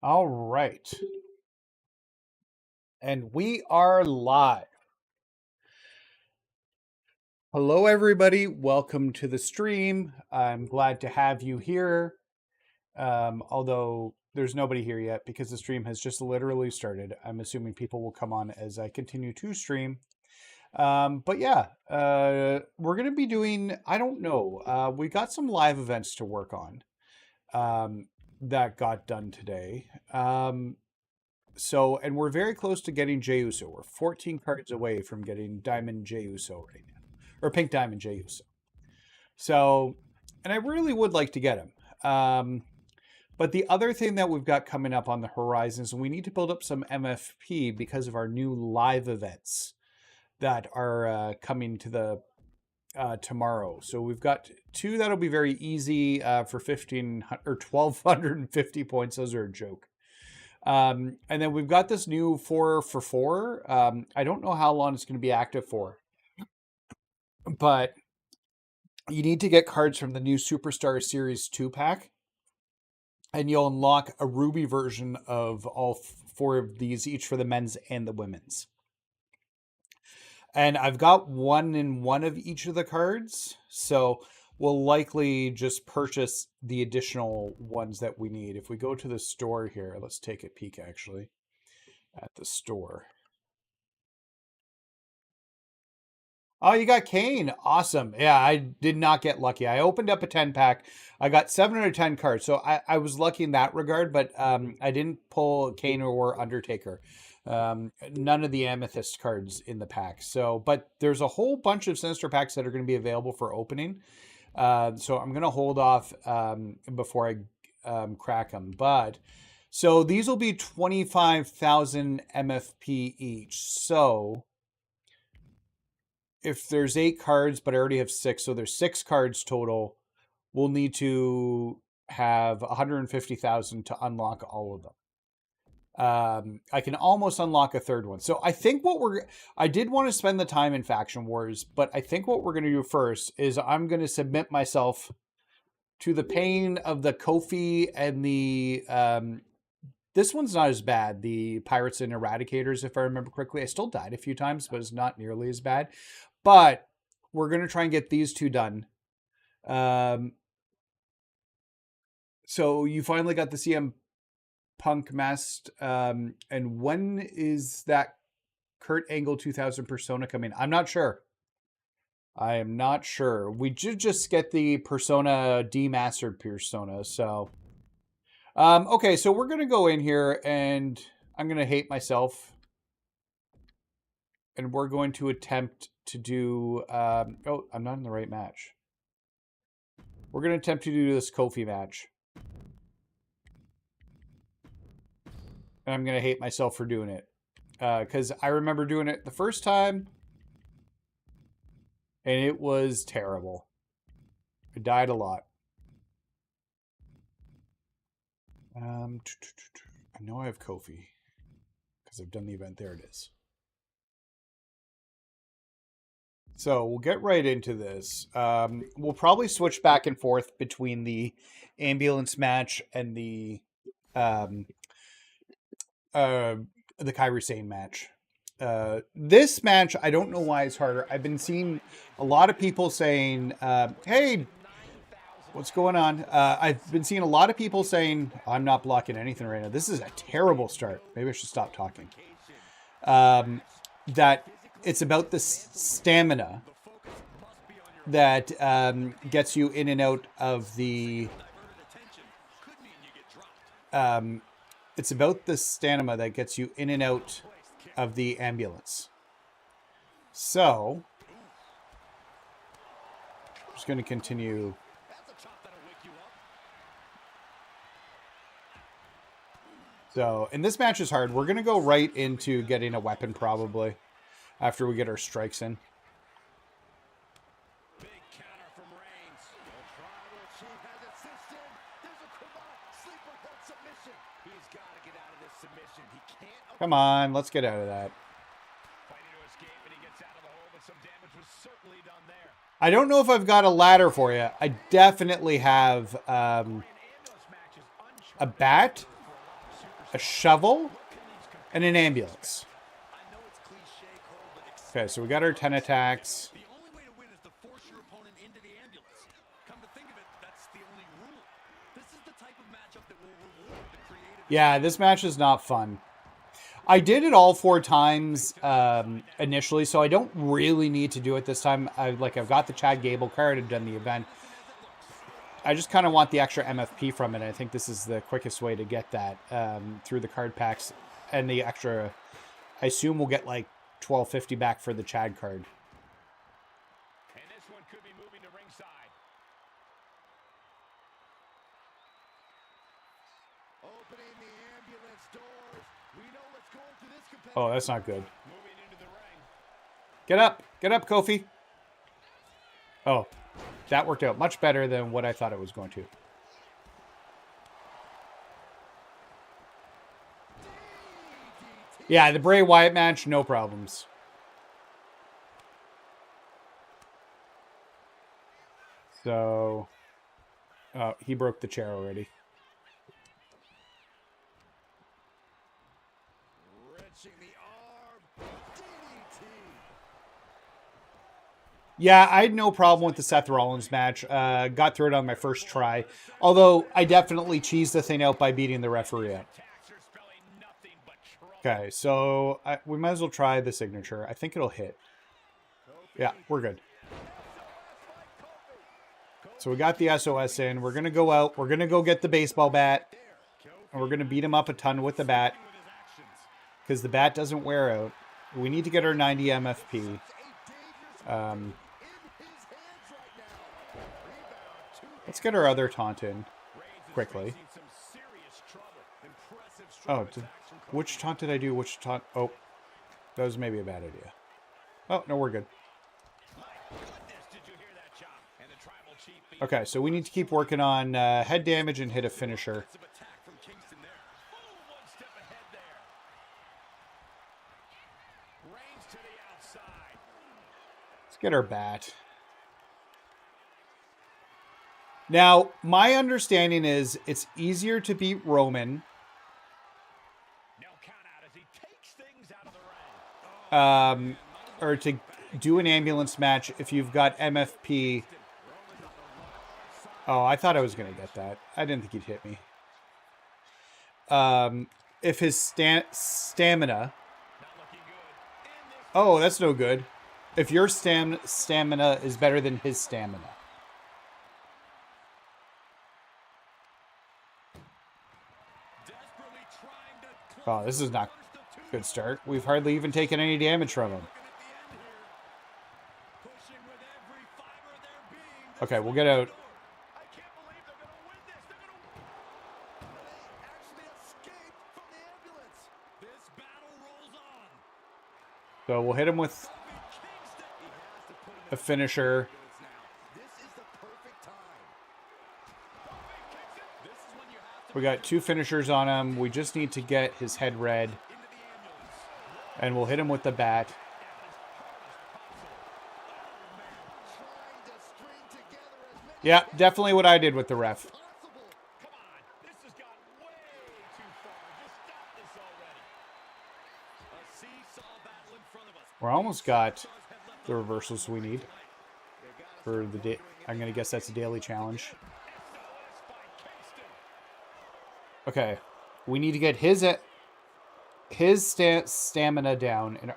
All right. And we are live. Hello, everybody. Welcome to the stream. I'm glad to have you here. Although there's nobody here yet because the stream has just literally started. I'm assuming people will come on as I continue to stream. But yeah, we're going to be doing, I don't know, we got some live events to work on that got done today. And we're very close to getting Jey Uso. We're 14 cards away from getting Diamond Jey Uso right now, or Pink Diamond Jey Uso. So, and I really would like to get him. But the other thing that we've got coming up on the horizon is we need to build up some MFP because of our new live events that are coming to the tomorrow. So we've got two that'll be very easy for 1,500 or 1,250 points. Those are a joke. And then we've got this new 4 for 4. I don't know how long it's going to be active for, but you need to get cards from the new Superstar Series 2 pack, and you'll unlock a ruby version of all 4 of these, each for the men's and the women's. And I've got 1 in 1 of each of the cards, so we'll likely just purchase the additional ones that we need. If we go to the store here, let's take a peek actually at the store. Oh, you got Kane. Awesome. Yeah, I did not get lucky. I opened up a 10 pack. I got 7 out of 10 cards. So I was lucky in that regard, but I didn't pull Kane or Undertaker. None of the Amethyst cards in the pack. So, but there's a whole bunch of Sinister packs that are going to be available for opening. So I'm going to hold off before I crack them. But so these will be 25,000 MFP each. So if there's 8 cards, but I already have 6, so there's 6 cards total, we'll need to have 150,000 to unlock all of them. I can almost unlock a third one. So I think I did want to spend the time in Faction Wars, but I think what we're going to do first is I'm going to submit myself to the pain of the Kofi and the, this one's not as bad, the Pirates and Eradicators, if I remember correctly. I still died a few times, but it's not nearly as bad. But we're going to try and get these 2 done. So you finally got the CM Punk masked. And when is that Kurt Angle 2000 Persona coming? I'm not sure. I am not sure. We did just get the Persona demastered Persona. So, okay. So we're going to go in here and I'm going to hate myself. And we're going to attempt to do, oh, I'm not in the right match. We're going to attempt to do this Kofi match. And I'm going to hate myself for doing it. Because I remember doing it the first time. And it was terrible. I died a lot. I know I have Kofi. Because I've done the event. There it is. So we'll get right into this. We'll probably switch back and forth between the ambulance match and the Kairi Sane match. This match, I don't know why it's harder. I've been seeing a lot of people saying, hey, what's going on? I've been seeing a lot of people saying, I'm not blocking anything right now. This is a terrible start. Maybe I should stop talking. That it's about the stamina that gets you in and out of the... it's about the stamina that gets you in and out of the ambulance. So, I'm just going to continue. So, and this match is hard. We're going to go right into getting a weapon probably after we get our strikes in. Come on, let's get out of that. I don't know if I've got a ladder for you. I definitely have a bat. a shovel, and an ambulance. Okay, so we got our 10 attacks. Yeah, this match is not fun. I did it all 4 times initially, so I don't really need to do it this time. I've got the Chad Gable card, I've done the event. I just kind of want the extra MFP from it. I think this is the quickest way to get that through the card packs and the extra. I assume we'll get like $12.50 back for the Chad card. And this one could be moving to ringside. Opening the ambulance doors. We know what's going through this competitive. Oh, that's not good. Moving into the ring. Get up, Kofi. Oh, that worked out much better than what I thought it was going to. Yeah, the Bray Wyatt match, no problems. So, he broke the chair already. Yeah, I had no problem with the Seth Rollins match. Got through it on my first try. Although, I definitely cheesed the thing out by beating the referee out. Okay, so we might as well try the signature. I think it'll hit. Yeah, we're good. So we got the SOS in. We're going to go out. We're going to go get the baseball bat. And we're going to beat him up a ton with the bat. Because the bat doesn't wear out. We need to get our 90 MFP. Let's get our other taunt in quickly. Oh, which taunt did I do? Which taunt? Oh, that was maybe a bad idea. Oh, no, we're good. Okay, so we need to keep working on head damage and hit a finisher. Let's get our bat. Now, my understanding is it's easier to beat Roman. Or to do an ambulance match if you've got MFP. Oh, I thought I was going to get that. I didn't think he'd hit me. If his stamina... Oh, that's no good. If your stamina is better than his stamina. Oh, this is not a good start. We've hardly even taken any damage from him. Okay, we'll get out. So we'll hit him with a finisher. We got 2 finishers on him. We just need to get his head red. And we'll hit him with the bat. Yeah, definitely what I did with the ref. We're almost got the reversals we need for the day. I'm going to guess that's a daily challenge. Okay, we need to get his stamina down and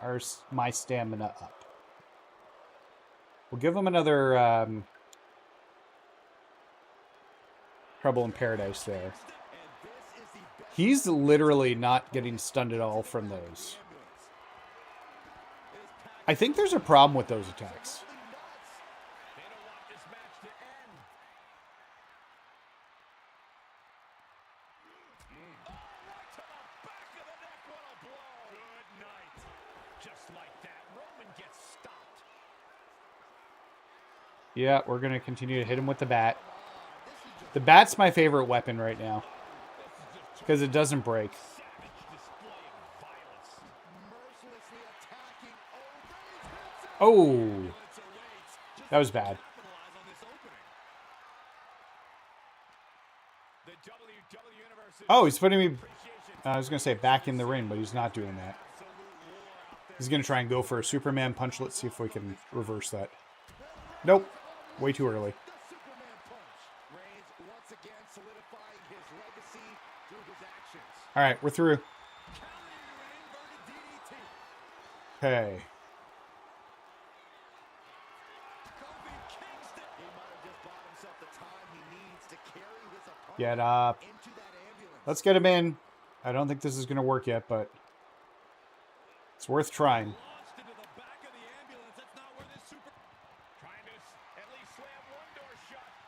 my stamina up. We'll give him another Trouble in Paradise there. He's literally not getting stunned at all from those. I think there's a problem with those attacks. Yeah, we're going to continue to hit him with the bat. The bat's my favorite weapon right now. Because it doesn't break. Oh. That was bad. Oh, he's putting me... I was going to say back in the ring, but he's not doing that. He's going to try and go for a Superman punch. Let's see if we can reverse that. Nope. Way too early. All right, we're through. Okay. Get up. Let's get him in. I don't think this is going to work yet, but it's worth trying.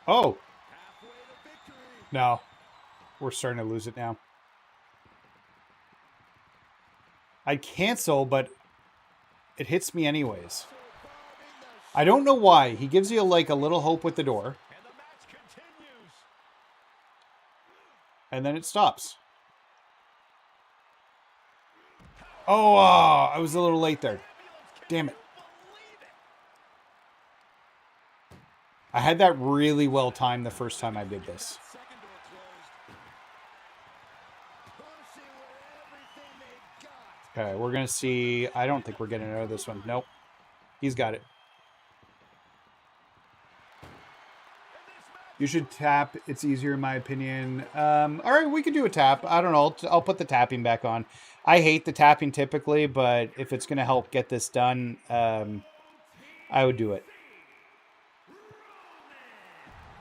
Oh. No. We're starting to lose it now. I'd cancel, but it hits me anyways. I don't know why. He gives you like a little hope with the door. And then it stops. Oh, I was a little late there. Damn it. I had that really well timed the first time I did this. Okay, we're going to see. I don't think we're getting out of this one. Nope. He's got it. You should tap. It's easier in my opinion. All right, we could do a tap. I don't know. I'll put the tapping back on. I hate the tapping typically, but if it's going to help get this done, I would do it.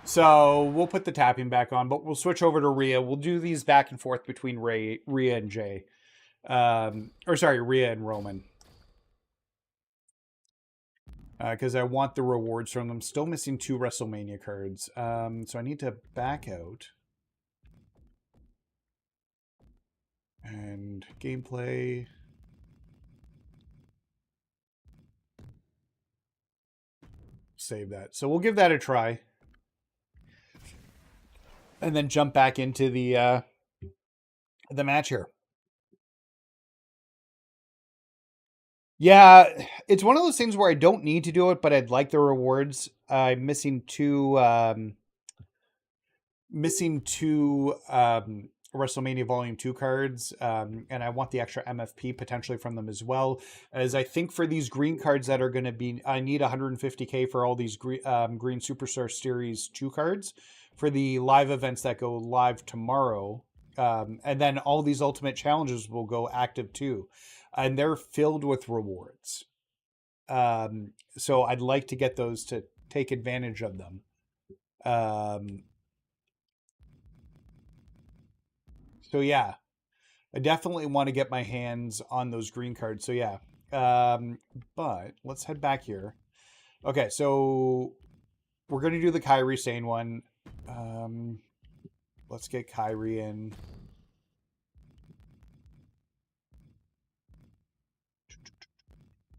So we'll put the tapping back on, but we'll switch over to Rhea. We'll do these back and forth between Rhea and Jey. Rhea and Roman. Because I want the rewards from them. Still missing 2 WrestleMania cards. So I need to back out. And gameplay. Save that. So we'll give that a try. And then jump back into the match here. Yeah, it's one of those things where I don't need to do it, but I'd like the rewards. I'm missing two WrestleMania Volume 2 cards, and I want the extra MFP potentially from them as well. As I think for these green cards that are going to be, I need 150k for all these green Superstar Series 2 cards for the live events that go live tomorrow. And then all these Ultimate Challenges will go active too. And they're filled with rewards. So I'd like to get those to take advantage of them. So yeah, I definitely want to get my hands on those green cards. So yeah, but let's head back here. Okay, so we're going to do the Kairi Sane one. Let's get Kairi in.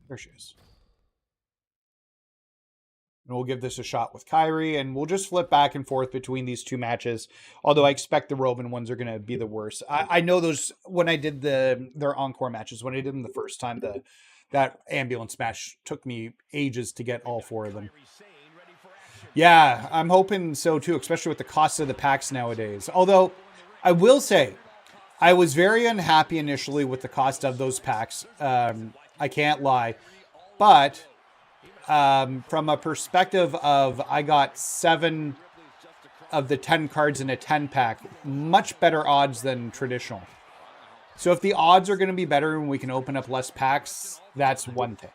There she is. And we'll give this a shot with Kairi, and we'll just flip back and forth between these 2 matches. Although I expect the Roman ones are going to be the worst. I know those when I did their encore matches. When I did them the first time, that ambulance match took me ages to get all 4 of them. Yeah, I'm hoping so too, especially with the cost of the packs nowadays. Although I will say, I was very unhappy initially with the cost of those packs. I can't lie, but from a perspective of I got 7 of the 10 cards in a 10 pack, much better odds than traditional. So if the odds are going to be better and we can open up less packs, that's one thing.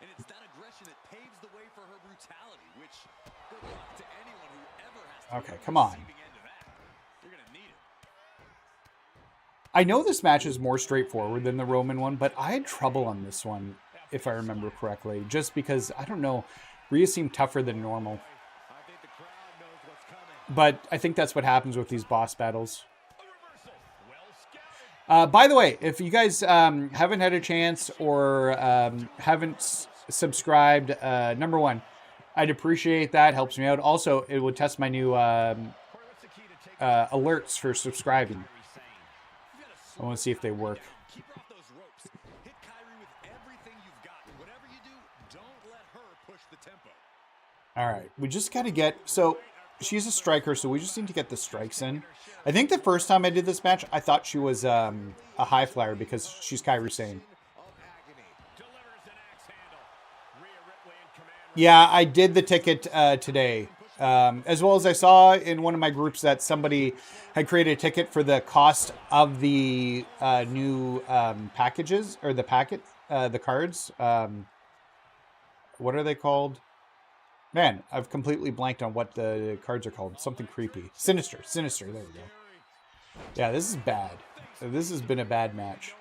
Okay, come on. I know this match is more straightforward than the Roman one, but I had trouble on this one, if I remember correctly, just because, I don't know, Rhea seemed tougher than normal. But I think that's what happens with these boss battles. By the way, if you guys haven't had a chance or haven't subscribed, number one, I'd appreciate that. Helps me out. Also, it would test my new alerts for subscribing. I want to see if they work. All right, we just got to get... So she's a striker, so we just need to get the strikes in. I think the first time I did this match, I thought she was a high flyer because she's Kairi Sane. Yeah, I did the ticket today. As well as I saw in one of my groups that somebody had created a ticket for the cost of the new packages, or the cards. What are they called? Man, I've completely blanked on what the cards are called. Something creepy. Sinister. There we go. Yeah, this is bad. This has been a bad match.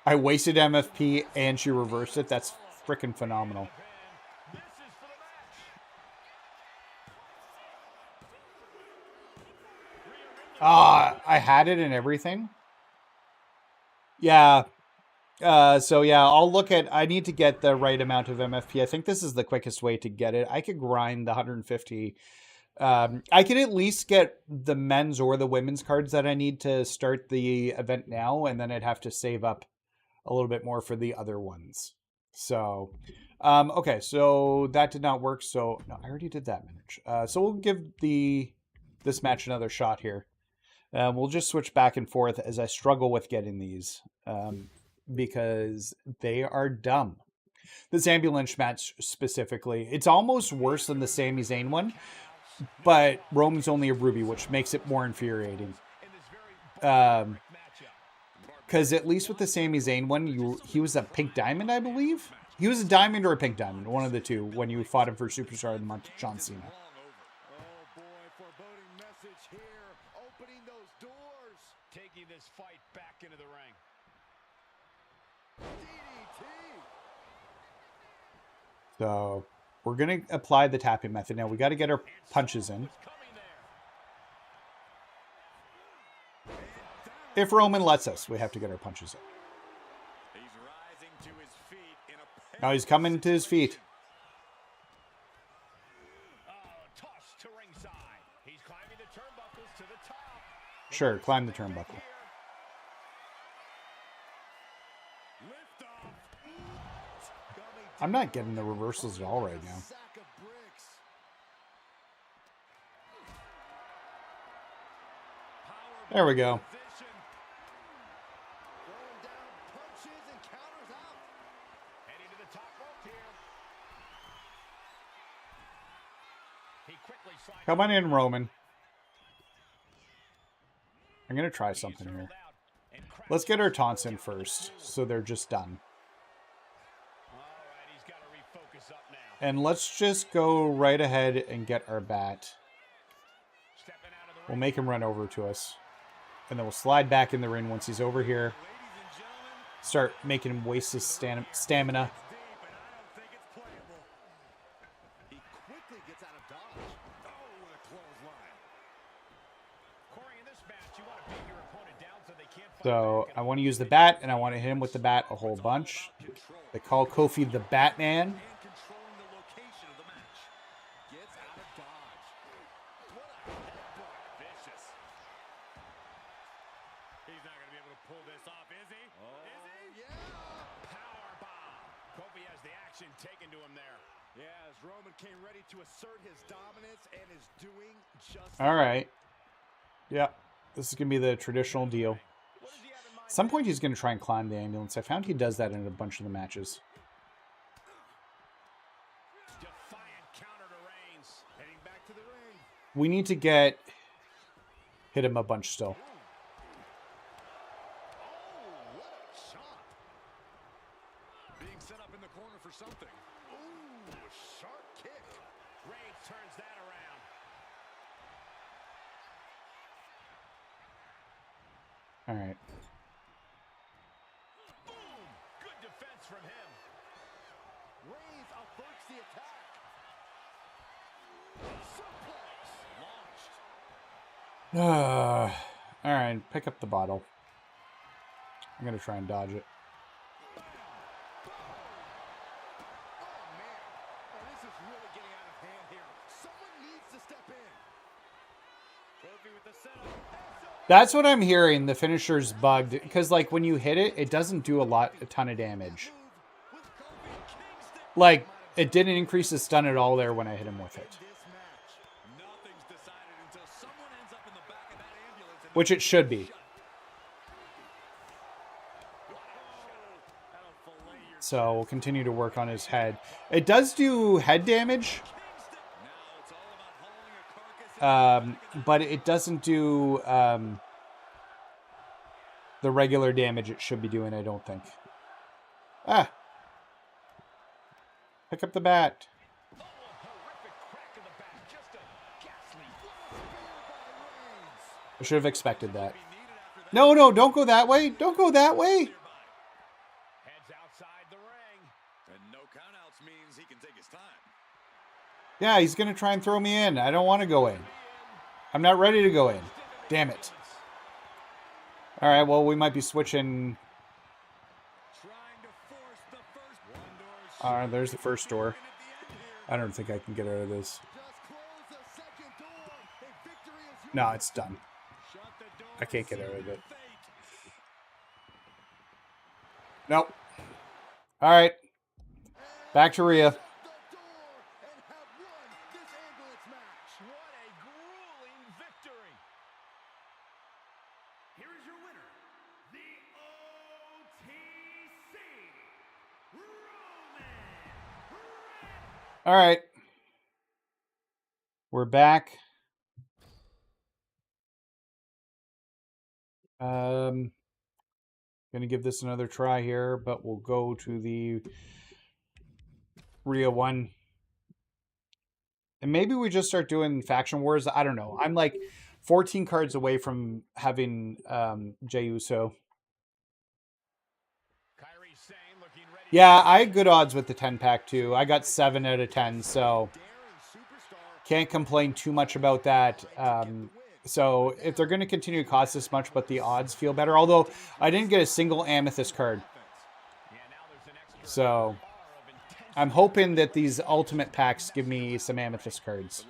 I wasted MFP and she reversed it. That's freaking phenomenal. I had it and everything. Yeah. So yeah, I need to get the right amount of MFP. I think this is the quickest way to get it. I could grind the 150. I can at least get the men's or the women's cards that I need to start the event now, and then I'd have to save up a little bit more for the other ones. So, okay, so that did not work. So no, I already did that match. So we'll give this match another shot here. We'll just switch back and forth as I struggle with getting these. Because they are dumb. This ambulance match specifically, it's almost worse than the Sami Zayn one, but Roman's only a Ruby, which makes it more infuriating. Because at least with the Sami Zayn one, he was a pink diamond, I believe. He was a diamond or a pink diamond, one of the two, when you fought him for Superstar of the Month, John Cena. Taking this fight back into the ring. So we're going to apply the tapping method. Now we got to get our punches in. If Roman lets us, we have to get our punches in. Now he's coming to his feet. Sure, climb the turnbuckle. I'm not getting the reversals at all right now. There we go. Come on in, Roman. I'm going to try something here. Let's get our taunts in first, so they're just done. And let's just go right ahead and get our bat. We'll make him run over to us. And then we'll slide back in the ring once he's over here. Start making him waste his stamina. So I want to use the bat, and I want to hit him with the bat a whole bunch. They call Kofi the Batman. Taken to him there. Yeah, as Roman came ready to assert his dominance and is doing just. All right. Yeah, this is going to be the traditional deal. At some point, he's going to try and climb the ambulance. I found he does that in a bunch of the matches. Defiant counter to Reigns. Heading back to the ring. We need to hit him a bunch still. Something. Ooh, sharp kick. Reigns turns that around. All right. Boom! Good defense from him. Reigns averts the attack. Suplex launched. All right, pick up the bottle. I'm going to try and dodge it. That's what I'm hearing. The finisher's bugged because, like, when you hit it, it doesn't do a ton of damage. Like, it didn't increase the stun at all there when I hit him with it. Which it should be. So we'll continue to work on his head. It does do head damage. But it doesn't do the regular damage it should be doing, I don't think. Ah. Pick up the bat. I should have expected that. No, no, don't go that way. Don't go that way. Heads outside the ring. And no countouts means he can take his time. Yeah, he's going to try and throw me in. I don't want to go in. I'm not ready to go in. Damn it. All right, well, we might be switching. There's the first door. I don't think I can get out of this. No, it's done. I can't get out of it. Nope. All right. Back to Rhea. All right. We're back. Gonna give this another try here, but we'll go to the Rhea one. And maybe we just start doing faction wars. I don't know. I'm like 14 cards away from having Jey Uso. Yeah, I had good odds with the 10-pack too. I got 7 out of 10, so can't complain too much about that. So if they're going to continue to cost this much, but the odds feel better. Although I didn't get a single Amethyst card. So I'm hoping that these Ultimate packs give me some Amethyst cards.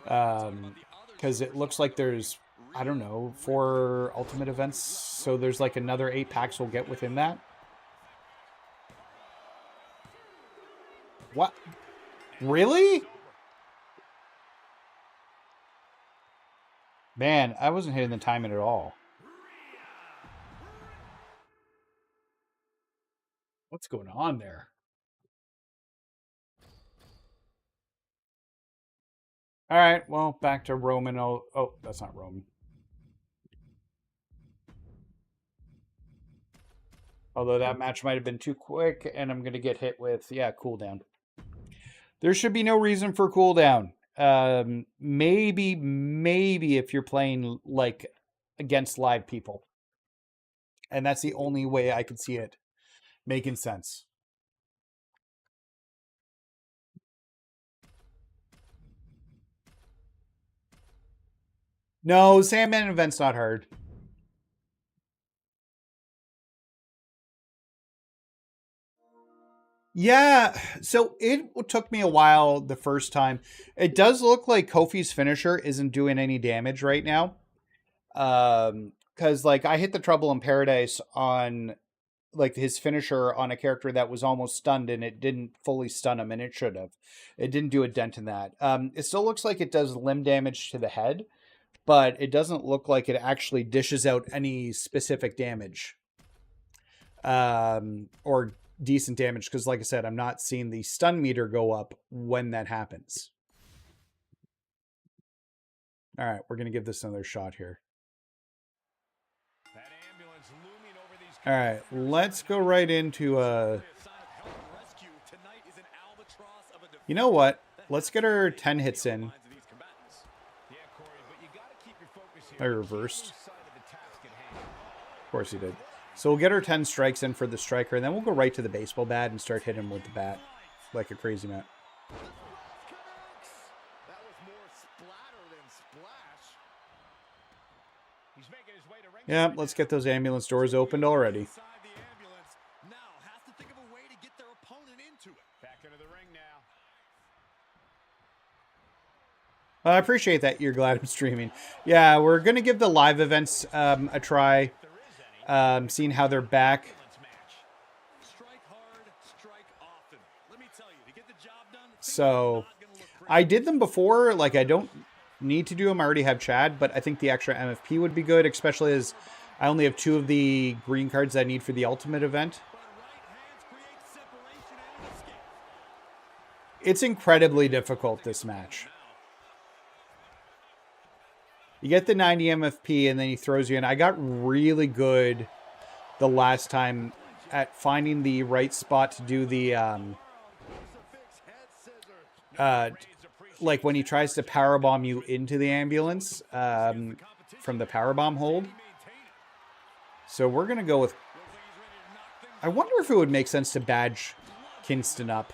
Because it looks like there's, I don't know, 4 Ultimate events. So there's like another 8 packs we'll get within that. What? Really? Man, I wasn't hitting the timing at all. What's going on there? All right, well, back to Roman. Oh, that's not Roman. Although that match might have been too quick, and I'm going to get hit with, yeah, cooldown. There should be no reason for cooldown. Maybe if you're playing like against live people, and that's the only way I could see it making sense. No, Sandman event's not hard. Yeah, so it took me a while the first time. It does look like Kofi's finisher isn't doing any damage right now. Because like I hit the Trouble in Paradise on like his finisher on a character that was almost stunned, and it didn't fully stun him, and it should have. It didn't do a dent in that. It still looks like it does limb damage to the head, but it doesn't look like it actually dishes out any specific damage. Or decent damage, because like I said, I'm not seeing the stun meter go up when that happens. All right, we're going to give this another shot here. All right, let's go right into you know what? Let's get our 10 hits in. I reversed. Of course he did. So we'll get our 10 strikes in for the striker, and then we'll go right to the baseball bat and start hitting him with the bat like a crazy man. Yeah, let's get those ambulance doors opened already. I appreciate that you're glad I'm streaming. Yeah, we're going to give the live events a try. Seeing how they're back. So I did them before. Like, I don't need to do them. I already have Chad, but I think the extra MFP would be good, especially as I only have 2 of the green cards I need for the ultimate event. It's incredibly difficult, this match. You get the 90 MFP and then he throws you in. I got really good the last time at finding the right spot to do the like when he tries to powerbomb you into the ambulance from the powerbomb hold. So we're going to go with... I wonder if it would make sense to badge Kingston up.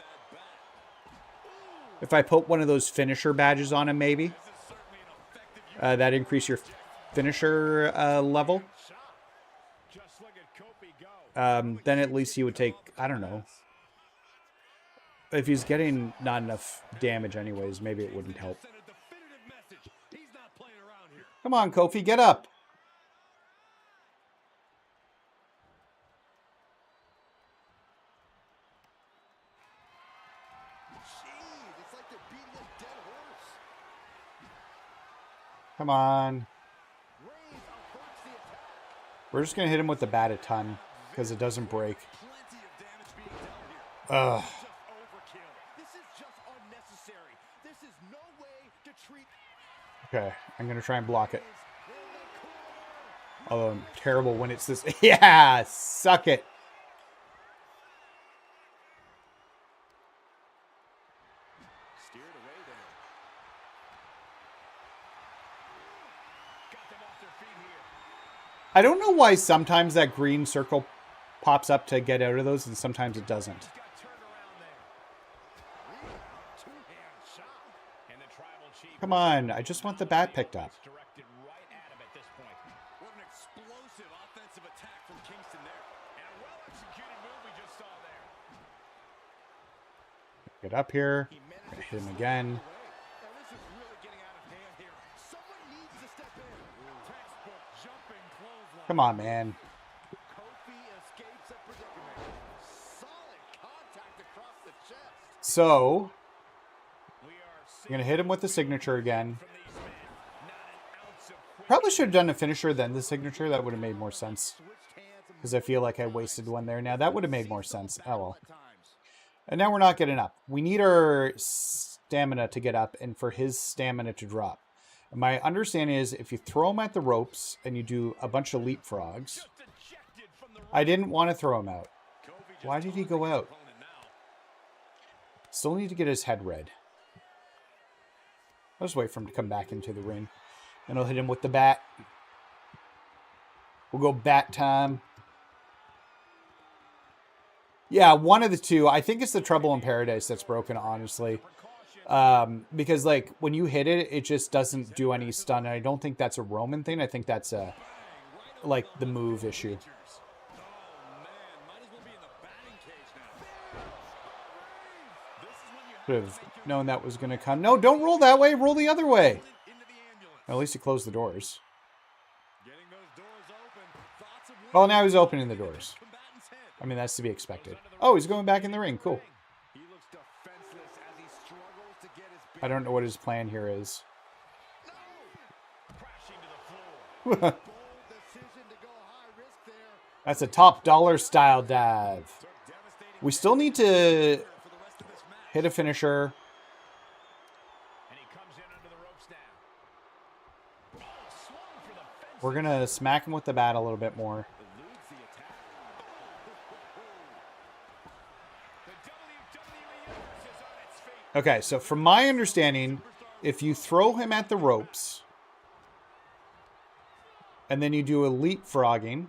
If I put one of those finisher badges on him, maybe. That increase your finisher level. Then at least he would take... I don't know. If he's getting not enough damage anyways, maybe it wouldn't help. Come on, Kofi, get up. Come on. We're just going to hit him with the bat a ton because it doesn't break. Ugh. Okay, I'm going to try and block it. Although I'm terrible when it's this. Yeah, suck it. I don't know why sometimes that green circle pops up to get out of those and sometimes it doesn't. Come on, I just want the bat picked up. Get up here. Hit him again. Come on, man. So, I'm going to hit him with the signature again. Probably should have done a finisher, then the signature. That would have made more sense. Because I feel like I wasted one there. Now, that would have made more sense. Oh, well. And now we're not getting up. We need our stamina to get up and for his stamina to drop. And my understanding is if you throw him at the ropes and you do a bunch of leapfrogs... I didn't want to throw him out. Why did he go out? Still need to get his head red. I'll just wait for him to come back into the ring. And I'll hit him with the bat. We'll go bat time. Yeah, one of the two. I think it's the Trouble in Paradise that's broken, honestly. Because, like, when you hit it, it just doesn't do any stun. And I don't think that's a Roman thing. I think that's a, like, the move issue. Could have known that was going to come. No, don't roll that way. Roll the other way. Well, at least he closed the doors. Well, now he's opening the doors. I mean, that's to be expected. Oh, he's going back in the ring. Cool. I don't know what his plan here is. That's a top dollar style dive. We still need to hit a finisher. We're going to smack him with the bat a little bit more. Okay, so from my understanding, if you throw him at the ropes and then you do a leapfrogging,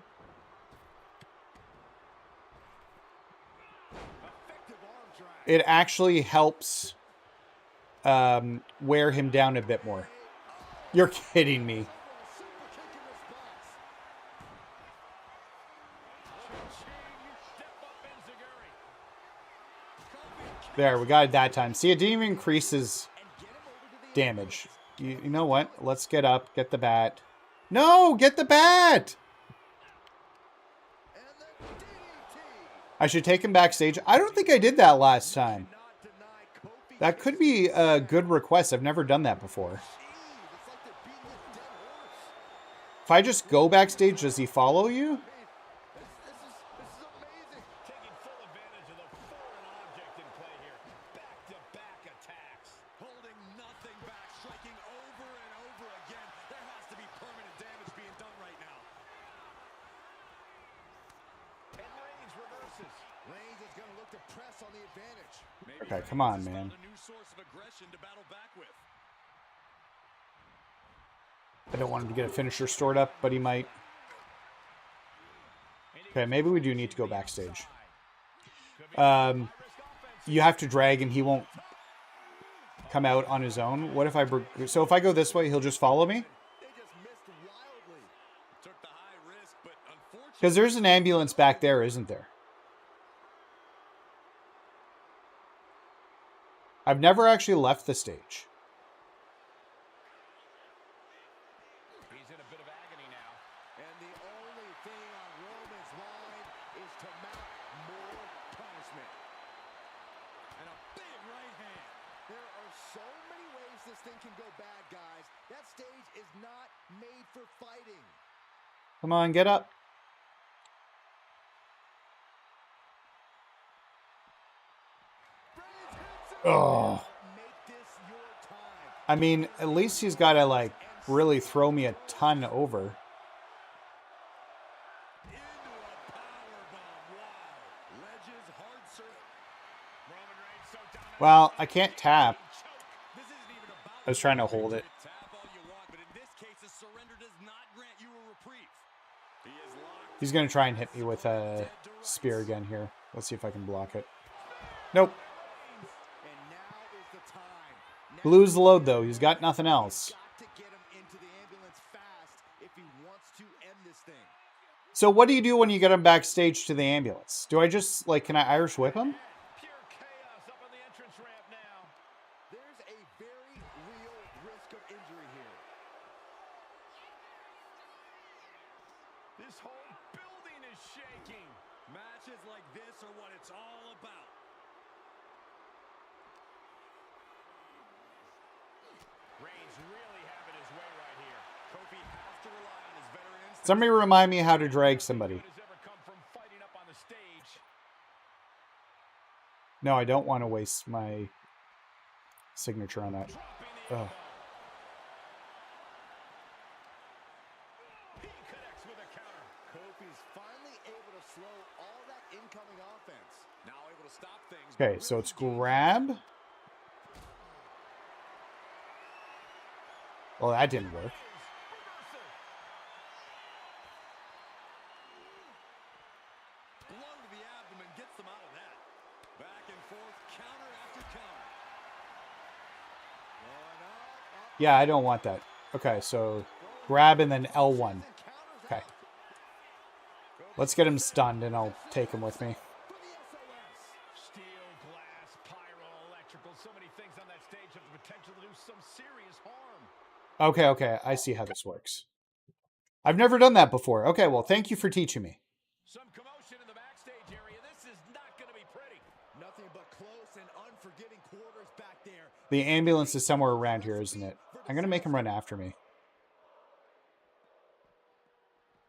it actually helps wear him down a bit more. You're kidding me. There, we got it that time. See, it didn't even increase his damage. You know what? Let's get up. Get the bat. No! Get the bat! I should take him backstage. I don't think I did that last time. That could be a good request. I've never done that before. If I just go backstage, does he follow you? Okay, come on, man. I don't want him to get a finisher stored up, but he might. Okay, maybe we do need to go backstage. You have to drag and he won't come out on his own. What if I... So if I go this way, he'll just follow me? Because there's an ambulance back there, isn't there? I've never actually left the stage. He's in a bit of agony now. And the only thing on Roman's mind is to mount more punishment. And a big right hand. There are so many ways this thing can go bad, guys. That stage is not made for fighting. Come on, get up. Oh. I mean, at least he's got to, like, really throw me a ton over. Well, I can't tap. I was trying to hold it. He's going to try and hit me with a spear again here. Let's see if I can block it. Nope. Lose the load, though. He's got nothing else. So what do you do when you get him backstage to the ambulance? Do I just, like, can I Irish whip him? There's a very real risk of injury here. This whole building is shaking. Matches like this are what it's all about. Reigns really having his way right here. Kofi has to rely on his veteran instinct. Somebody remind me how to drag somebody. No, I don't want to waste my signature on that. Ugh. He connects with a counter. Kofi's finally able to slow all that incoming offense. Now able to stop things. Okay, so it's grab. Well, that didn't work. Blow to the abdomen gets them out of that. Back and forth, counter after counter. Yeah, I don't want that. Okay, so grab and then L1. Okay. Let's get him stunned and I'll take him with me. Steel, glass, pyro, electrical, so many things on that stage have the potential to do some serious harm. Okay, I see how this works. I've never done that before. Okay, well, thank you for teaching me. Some commotion in the backstage area. This is not going to be pretty. Nothing but close and unforgiving quarters back there. The ambulance is somewhere around here, isn't it? I'm going to make him run after me.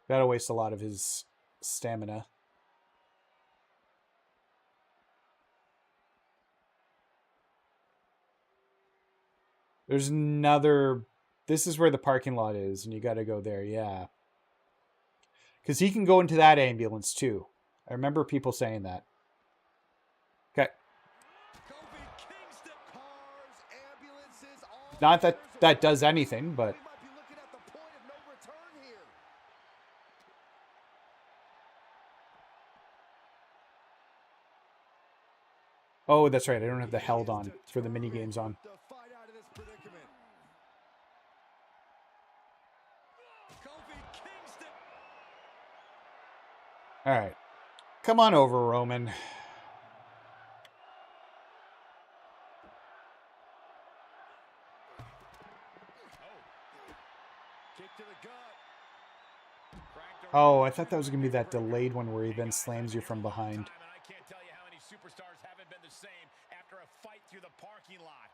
Gotta waste a lot of his stamina. There's another... This is where the parking lot is, and you gotta go there, yeah. Because he can go into that ambulance, too. I remember people saying that. Okay. Not that that does anything, but... Oh, that's right. I don't have the held on for the mini games on. All right. Come on over, Roman. Oh, I thought that was going to be that delayed one where he then slams you from behind. I can't tell you how many superstars haven't been the same after a fight through the parking lot. lot.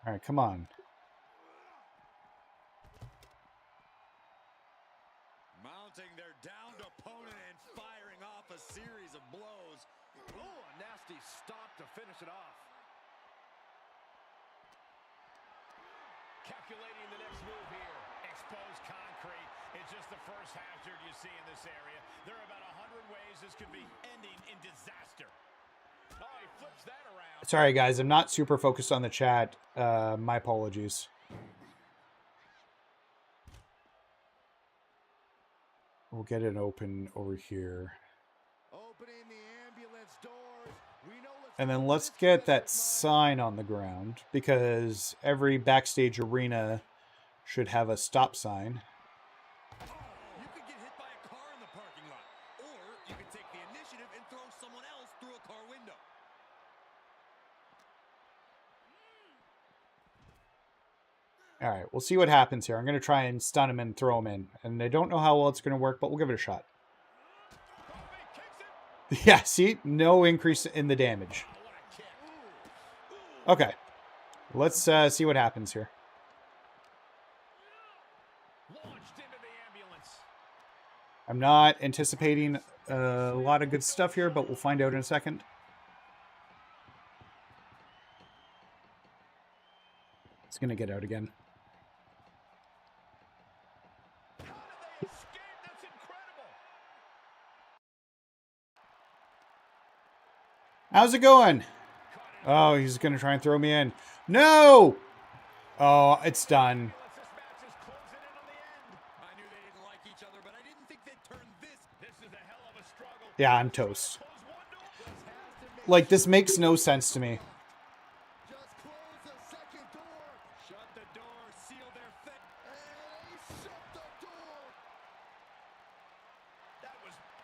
All right, come on. Mounting their downed opponent and firing off a series of blows. Oh, a nasty stop to finish it off. Calculating the next move here. Exposed concrete. It's just the first hazard you see in this area. There are about 100 ways this could be ending in disaster. Oh, he flips that around. Sorry, guys. I'm not super focused on the chat. My apologies. We'll get it open over here. Opening the ambulance doors. And then let's get that sign on the ground, because every backstage arena should have a stop sign. You could get hit by a car in the parking lot, or you could take the initiative and throw someone else through a car window. All right, we'll see what happens here. I'm going to try and stun him and throw him in. And I don't know how well it's going to work, but we'll give it a shot. Yeah, see? No increase in the damage. Okay. Let's see what happens here. I'm not anticipating a lot of good stuff here, but we'll find out in a second. It's going to get out again. How's it going? Oh, he's going to try and throw me in. No! Oh, it's done. Yeah, I'm toast. Like, this makes no sense to me.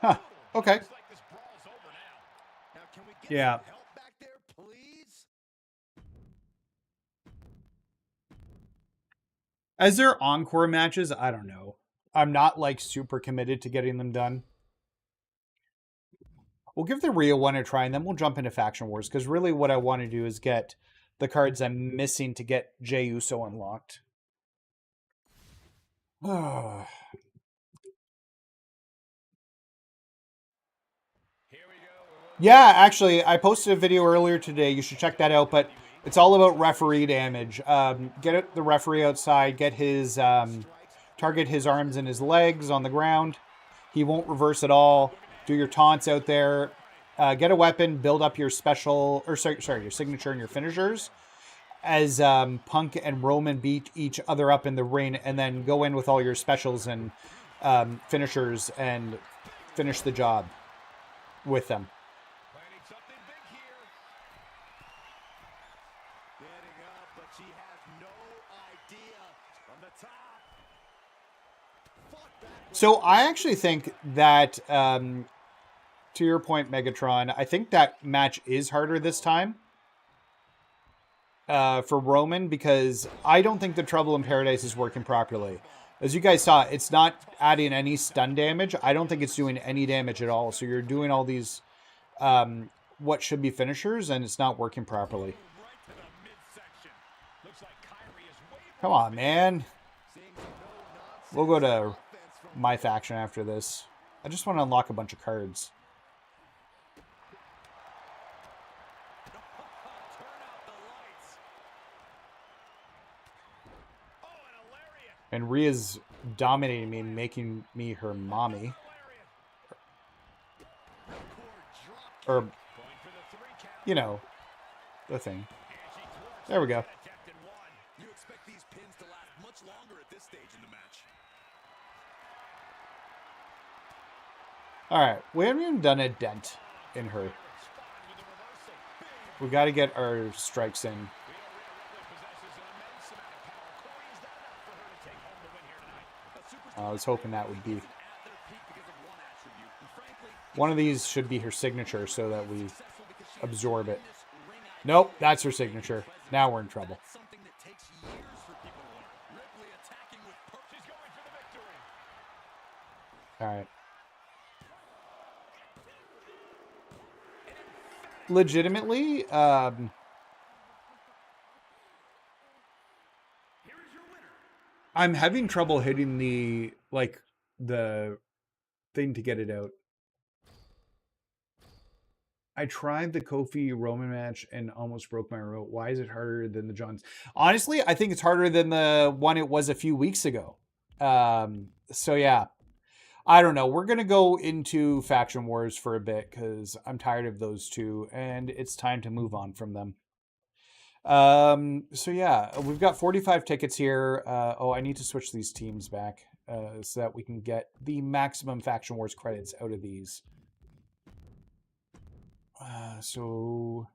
Huh. Okay. Yeah. As there encore matches, I don't know. I'm not like super committed to getting them done. We'll give the Rio one a try, and then we'll jump into Faction Wars, because really what I want to do is get the cards I'm missing to get Jey Uso unlocked. Yeah, actually, I posted a video earlier today. You should check that out, but it's all about referee damage. Get the referee outside, get his target his arms and his legs on the ground. He won't reverse at all. Do your taunts out there. Get a weapon, build up your special, or sorry, your signature and your finishers. As Punk and Roman beat each other up in the ring, and then go in with all your specials and finishers and finish the job with them. So I actually think that, to your point, Megatron, I think that match is harder this time for Roman, because I don't think the Trouble in Paradise is working properly. As you guys saw, it's not adding any stun damage. I don't think it's doing any damage at all. So you're doing all these what should be finishers, and it's not working properly. Come on, man. We'll go to MyFaction after this. I just want to unlock a bunch of cards. And Rhea's dominating me, making me her mommy. Or, you know, the thing. There we go. You expect these pins to last much longer at this stage in the match. Alright, we haven't even done a dent in her. We got to get our strikes in. I was hoping that would be... One of these should be her signature so that we absorb it. Nope, that's her signature. Now we're in trouble. Alright. legitimately, I'm having trouble hitting the thing to get it out. I tried the Kofi Roman match and almost broke my remote. Why is it harder than the Johns? Honestly, I think it's harder than the one it was a few weeks ago. So yeah, I don't know. We're gonna go into Faction Wars for a bit because I'm tired of those two, and it's time to move on from them. So yeah, we've got 45 tickets here. I need to switch these teams back so that we can get the maximum Faction Wars credits out of these. So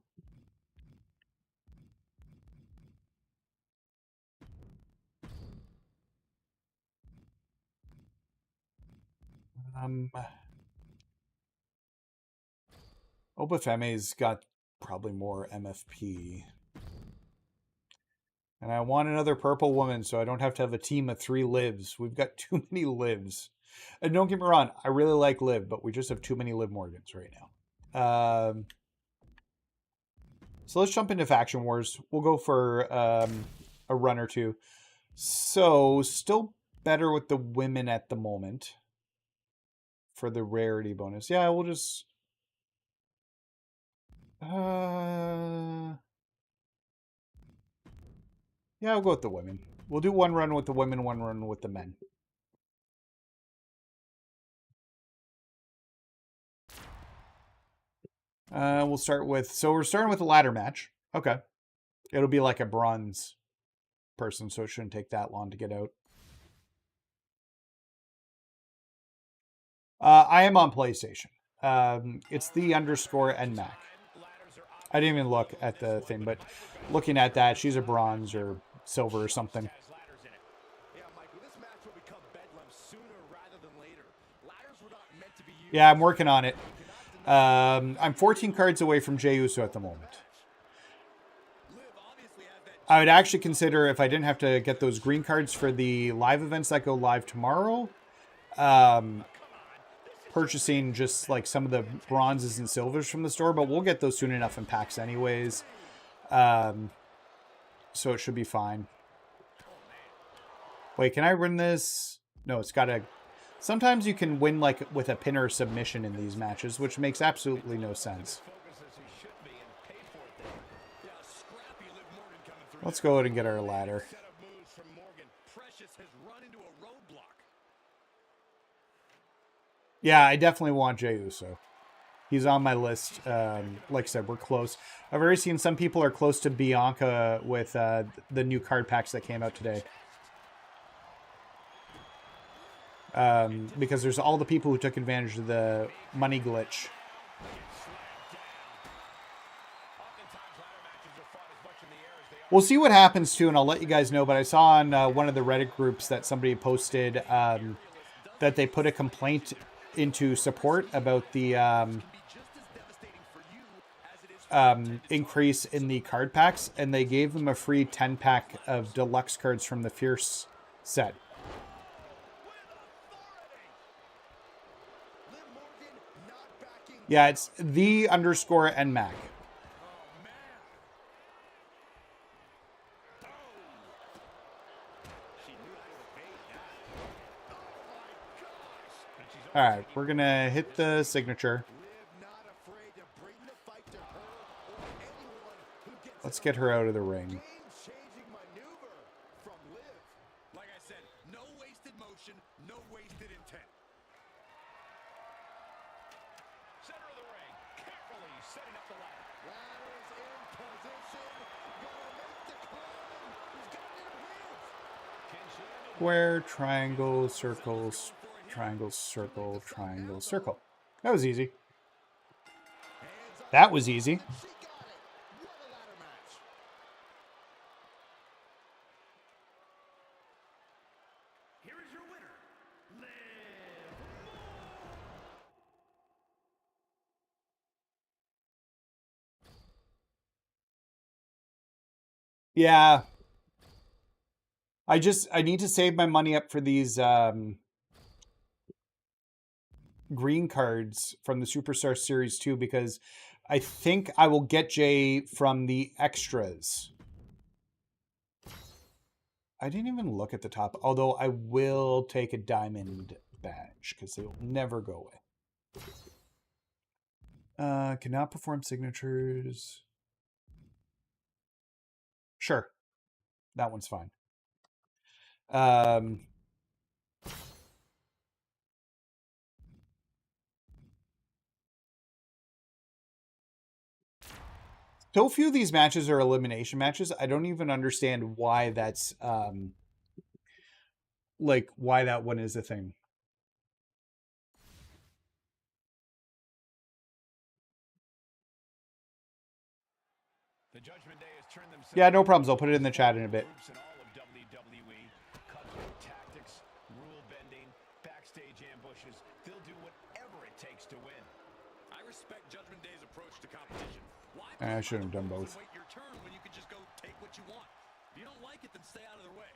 Obafeme's got probably more MFP. And I want another purple woman so I don't have to have a team of 3 lives. We've got too many lives. And don't get me wrong, I really like Liv, but we just have too many Liv Morgans right now. So let's jump into Faction Wars. We'll go for a run or two. So, still better with the women at the moment for the rarity bonus. Yeah, we'll just... yeah, I'll go with the women. We'll do one run with the women, one run with the men. We'll start with... So we're starting with a ladder match. Okay. It'll be like a bronze person, so it shouldn't take that long to get out. I am on PlayStation. It's the _ and Mac. I didn't even look at the thing, but looking at that, she's a bronze or silver or something. Yeah, I'm working on it. I'm 14 cards away from Jey Uso at the moment. I would actually consider, if I didn't have to get those green cards for the live events that go live tomorrow, purchasing just like some of the bronzes and silvers from the store, but we'll get those soon enough in packs anyways. So it should be fine. Wait, can I win this? No, it's got to... Sometimes you can win like with a pin or submission in these matches, which makes absolutely no sense. Let's go ahead and get our ladder. Yeah, I definitely want Jey Uso. He's on my list. Like I said, we're close. I've already seen some people are close to Bianca with the new card packs that came out today. Because there's all the people who took advantage of the money glitch. We'll see what happens too, and I'll let you guys know, but I saw on one of the Reddit groups that somebody posted that they put a complaint into support about the increase in the card packs, and they gave them a free 10-pack of deluxe cards from the Fierce set. Yeah, it's the _ and Mac. All right, we're going to hit the signature. Let's get her out of the ring. Like I said, no wasted motion, no wasted intent. Center of the ring, carefully setting up the ladder. Ladder's in position. Gonna make the climb. He's got it in his hands. Square, triangle, circles, triangle, circle, triangle, circle. That was easy. That was easy. Yeah. I need to save my money up for these green cards from the Superstar Series 2 because I think I will get Jey from the extras. I didn't even look at the top, although I will take a diamond badge because they will never go away. Cannot perform signatures. Sure. That one's fine. So few of these matches are elimination matches. I don't even understand why that's like why that one is a thing. The Judgment Day has turned themselves. Yeah, no problems. I'll put it in the chat in a bit. In all of WWE, cutthroat tactics, rule bending, backstage ambushes. They'll do whatever it takes to win. I respect Judgment Day's approach to competition. Why I should have done both. wait your turn when you can just go take what you want? If you don't like it, then stay out of their way.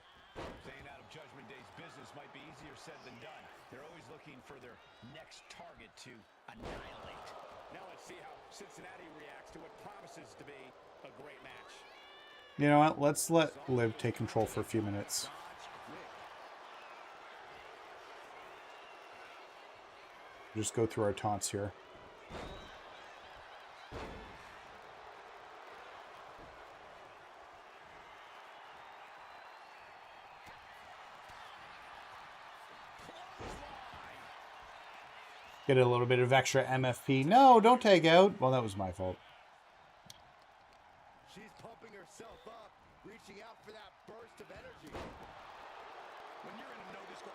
Staying out of Judgment Day's business might be easier said than done. They're always looking for their next target to annihilate. Now let's see how Cincinnati reacts to what promises to be a great match. You know what? Let's let Liv take control for a few minutes. Just go through our taunts here. Get a little bit of extra MFP. No, don't take out. Well, that was my fault. She's pumping herself up, reaching out for that burst of energy. When you're in a no-disco.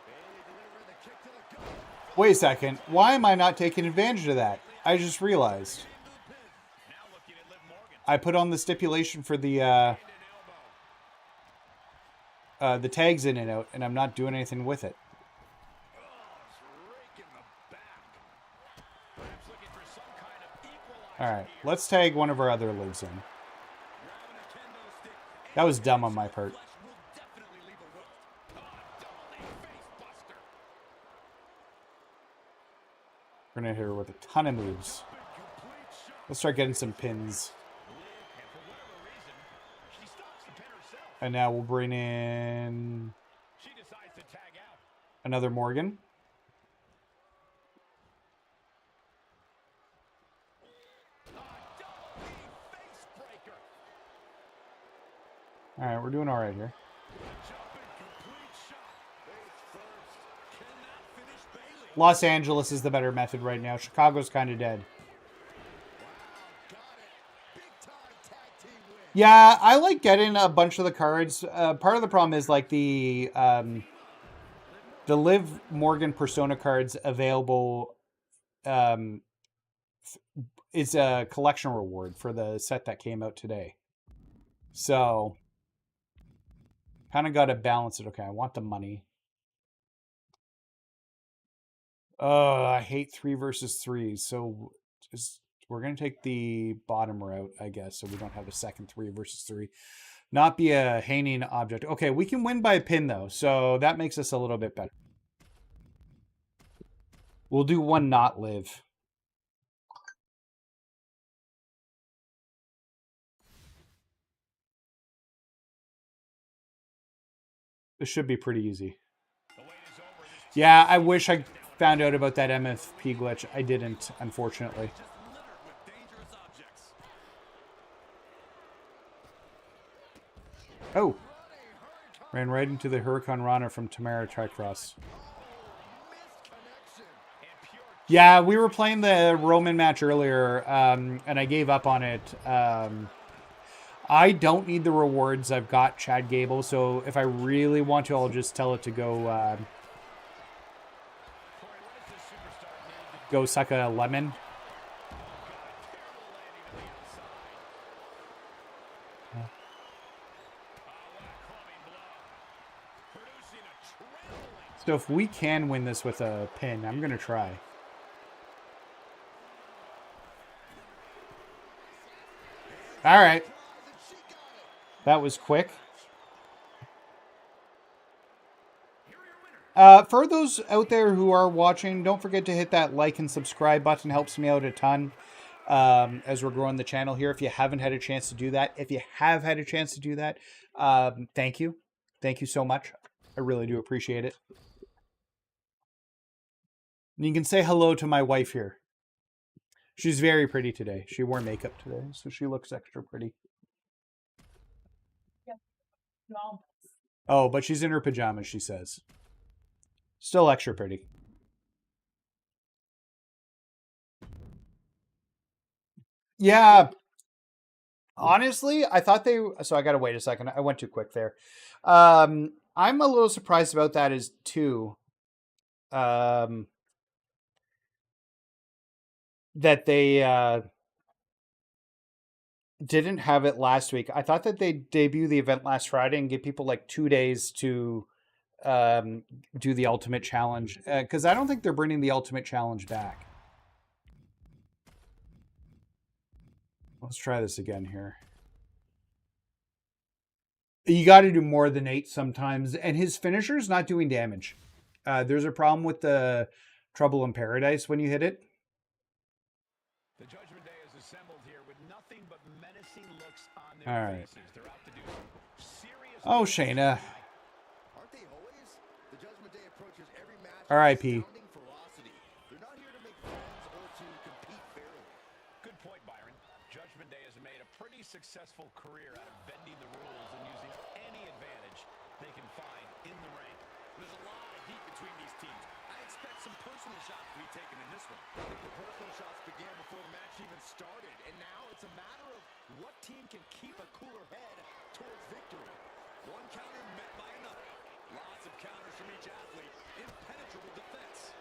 Bailey delivering the kick to the gut. Wait a second. Why am I not taking advantage of that? I just realized. I put on the stipulation for the tags in and out, and I'm not doing anything with it. Alright, let's tag one of our other Livs in. That was dumb on my part. We're going to hit her with a ton of moves. Let's start getting some pins. And now we'll bring in another Morgan. All right, we're doing all right here. Los Angeles is the better method right now. Chicago's kind of dead. Yeah, I like getting a bunch of the cards. Part of the problem is like the Liv Morgan Persona cards available is a collection reward for the set that came out today. So kind of got to balance it. Okay, I want the money. I hate 3 versus 3. So we're going to take the bottom route, I guess, so we don't have a second 3 versus 3. Not be a hanging object. Okay, we can win by a pin, though, so that makes us a little bit better. We'll do one not Liv. This should be pretty easy. Yeah, I wish I found out about that MFP glitch. I didn't, unfortunately. Oh. Ran right into the Hurricane Rana from Tamara Tricross. Yeah, we were playing the Roman match earlier, and I gave up on it. I don't need the rewards. I've got Chad Gable, so if I really want to, I'll just tell it to go go suck a lemon. So if we can win this with a pin, I'm going to try. All right. That was quick. For those out there who are watching, don't forget to hit that like and subscribe button. Helps me out a ton as we're growing the channel here. If you haven't had a chance to do that, if you have had a chance to do that, thank you. Thank you so much. I really do appreciate it. And you can say hello to my wife here. She's very pretty today. She wore makeup today, so she looks extra pretty. Oh, but she's in her pajamas, she says. Still extra pretty. Yeah. Honestly, I thought they... So I got to wait a second. I went too quick there. I'm a little surprised about that as too. That they didn't have it last week. I thought that they'd debut the event last Friday and give people like 2 days to do the Ultimate Challenge. Because I don't think they're bringing the Ultimate Challenge back. Let's try this again here. You got to do more than 8 sometimes. And his finisher's not doing damage. There's a problem with the Trouble in Paradise when you hit it. The Judgment Day is assembled here with nothing but menacing looks on All their right. faces. They're out to do serious. Oh, Shayna. Aren't they always? The Judgment Day approaches every match. R.I.P. Ferocity. They're not here to make friends or to compete fairly. Good point, Byron. Judgment Day has made a pretty successful career out of bending the rules and using any advantage they can find in the ring. There's a lot of heat between these teams. I expect some personal shots to be taken in this one. The personal shots began before the match even started, and now it's a matter of what team can keep a cooler head towards victory. One counter met by another. Lots of counters from each athlete. Impenetrable defense.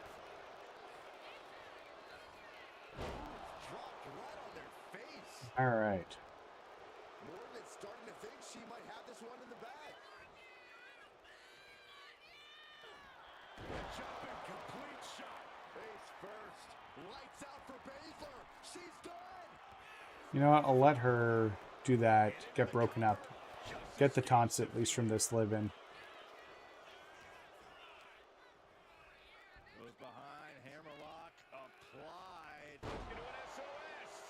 Dropped right on their face. All right. Morgan is starting to think she might have this one in the bag. Jumping complete shot. Face first. Lights out for Baszler. She's done. You know what? I'll let her do that. Get broken up. Get the taunts at least from this live-in. Goes behind. Hammerlock applied. Into an SOS.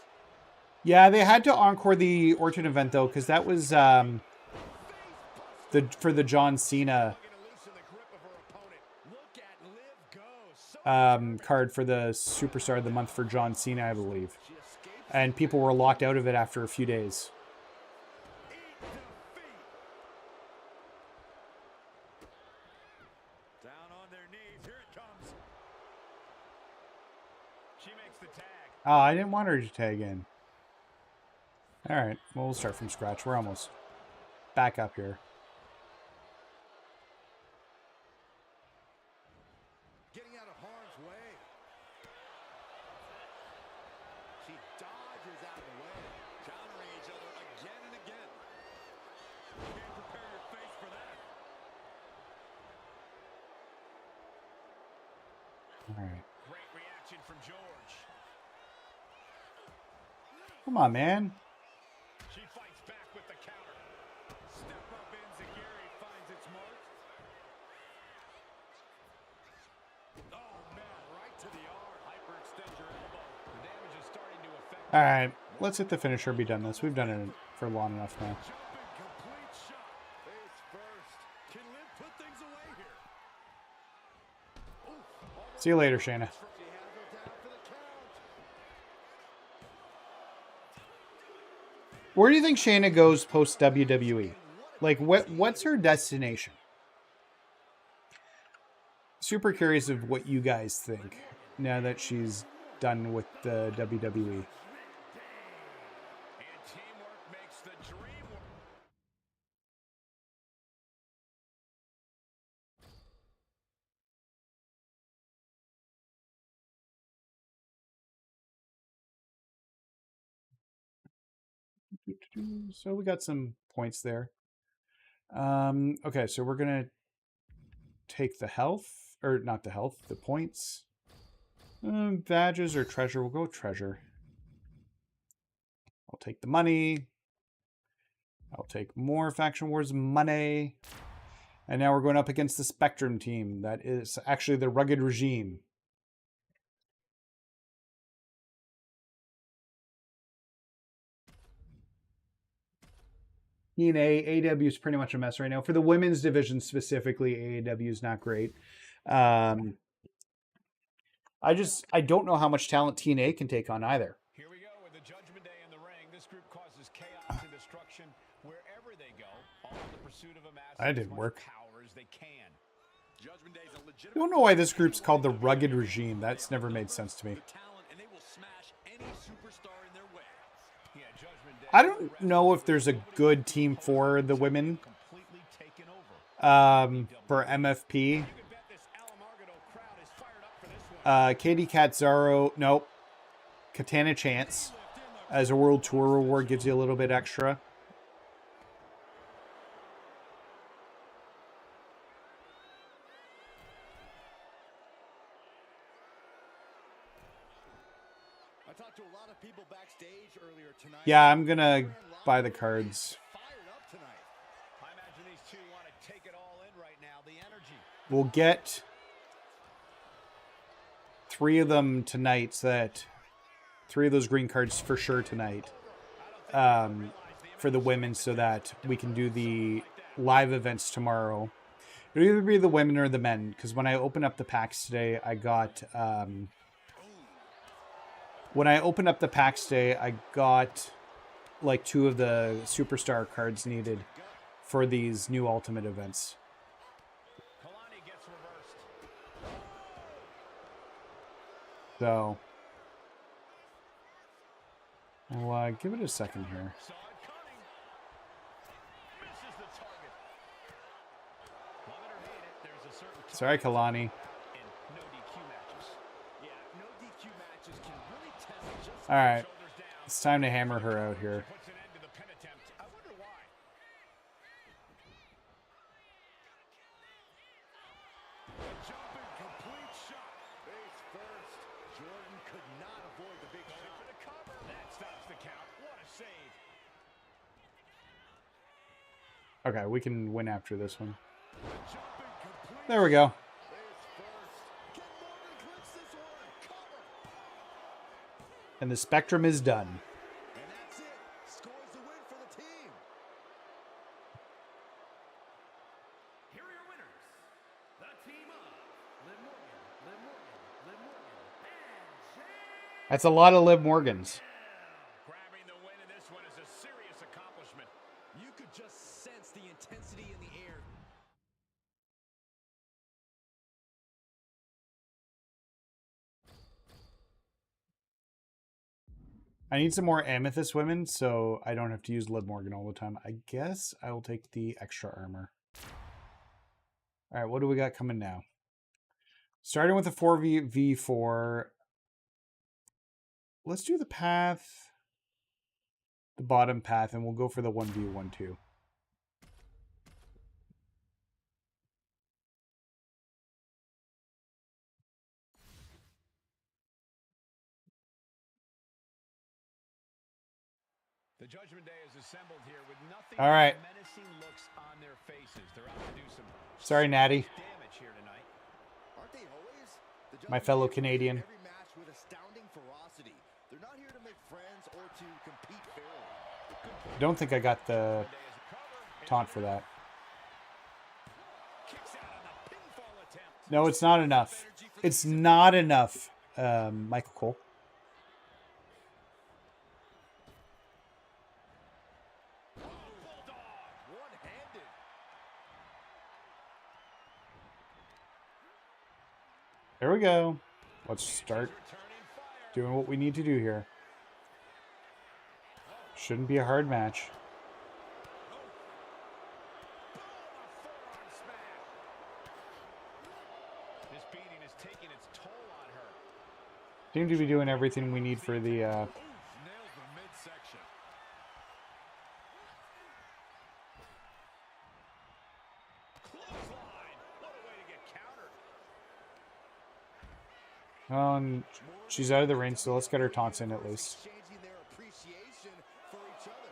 Yeah, they had to encore the Orton event though, because that was for the John Cena card for the Superstar of the Month for John Cena, I believe. And people were locked out of it after a few days. Down on their knees. Here it comes. She makes the tag. Oh, I didn't want her to tag in. All right, well, we'll start from scratch. We're almost back up here. Getting out of harm's way. She dodges out of the way. Countering each other again and again. You can't prepare your face for that. All right. Great reaction from George. Come on, man. She fights back with the counter. Step up Enziguri finds its mark. Oh, man, right to the arm. Hyperextend your elbow. The damage is starting to affect. All right, let's hit the finisher. Be done this. We've done it for long enough now. Jumping complete shot. Face first. Can Liv put things away here? Oof. See you later, Shayna. She has her down for the count. Where do you think Shayna goes post WWE? Like, what's her destination? Super curious of what you guys think now that she's done with the WWE. And teamwork makes the dream work. So we got some points there. Okay, so we're gonna take the health, or not the health, the points. Badges or treasure? We'll go with treasure. I'll take the money. I'll take more Faction Wars money. And now we're going up against the Spectrum team. That is actually the Rugged Regime. TNA, AEW is pretty much a mess right now. For the women's division specifically, AEW is not great. I don't know how much talent TNA can take on either. Here we go with the Judgment Day in the ring. This group causes chaos and destruction wherever they go, all in the pursuit of amassing That didn't as much work. power as they can. Judgment Day is a I legitimate don't know why this group's called the Rugged Regime. That's never made sense to me. talent, and they will smash any superstar in their way. Yeah, Judgment Day. I don't know if there's a good team for the women. Completely taken over. For MFP. You can bet this Alamargado crowd is fired up for this one. Katie Catzaro, nope. Katana Chance as a World Tour reward gives you a little bit extra. I talked to a lot of people backstage earlier tonight. Yeah, I'm gonna buy the cards. Fired up tonight. I imagine these two want to take it all in right now. The energy. We'll get 3 of them tonight. So that 3 of those green cards for sure tonight. For the women, so that we can do the live events tomorrow. It'll either be the women or the men, because when I opened up the packs today, I got like 2 of the superstar cards needed for these new Ultimate events. Kalani gets reversed. So I'll give it a second here. Saw it coming. Misses the target. Love it or hate it, there's a certain Sorry, Kalani. in no DQ matches. Yeah, no DQ matches can really test just All right, shoulders down. it's time to hammer her out here. Puts an end to the pin attempt. I wonder why. Jumping complete shot. Face first. Jordan could not avoid the big shot. For the cover. That stops the count. What a save. Okay, we can win after this one. Jumping complete. There we go. Face first. Can Morgan clinch this one? Cover. And the Spectrum is done. And that's it. Scores the win for the team. Here are your winners. The team of Liv Morgan, and Jey. That's a lot of Liv Morgans. Grabbing the win in this one is a serious accomplishment. You could just sense the intensity in the air. I need some more Amethyst women, so I don't have to use Liv Morgan all the time. I guess I will take the extra armor. All right, what do we got coming now? Starting with the 4v4. Let's do the path, the bottom path, and we'll go for the 1v1 too. The Judgment Day is assembled here with nothing All right. but menacing looks on their faces. They're out to do some Sorry, Natty. damage here tonight. Aren't they always? The My Judgment fellow Day Canadian. approach every match with astounding ferocity. They're not here to make friends or to compete fairly. I don't think I got the taunt for that. Kicks out on the pinfall attempt. No, it's not enough. It's not enough, Michael Cole. Oh, bulldog, one-handed. There we go. Let's start Returning fire. doing what we need to do here. Shouldn't be a hard match. Forearm smash. This beating is taking its toll on her. Seem to be doing everything we need for the Nails the midsection. Clothesline. What a way to get countered. she's out of the ring, so let's get her taunts in at least. Exchanging their appreciation for each other.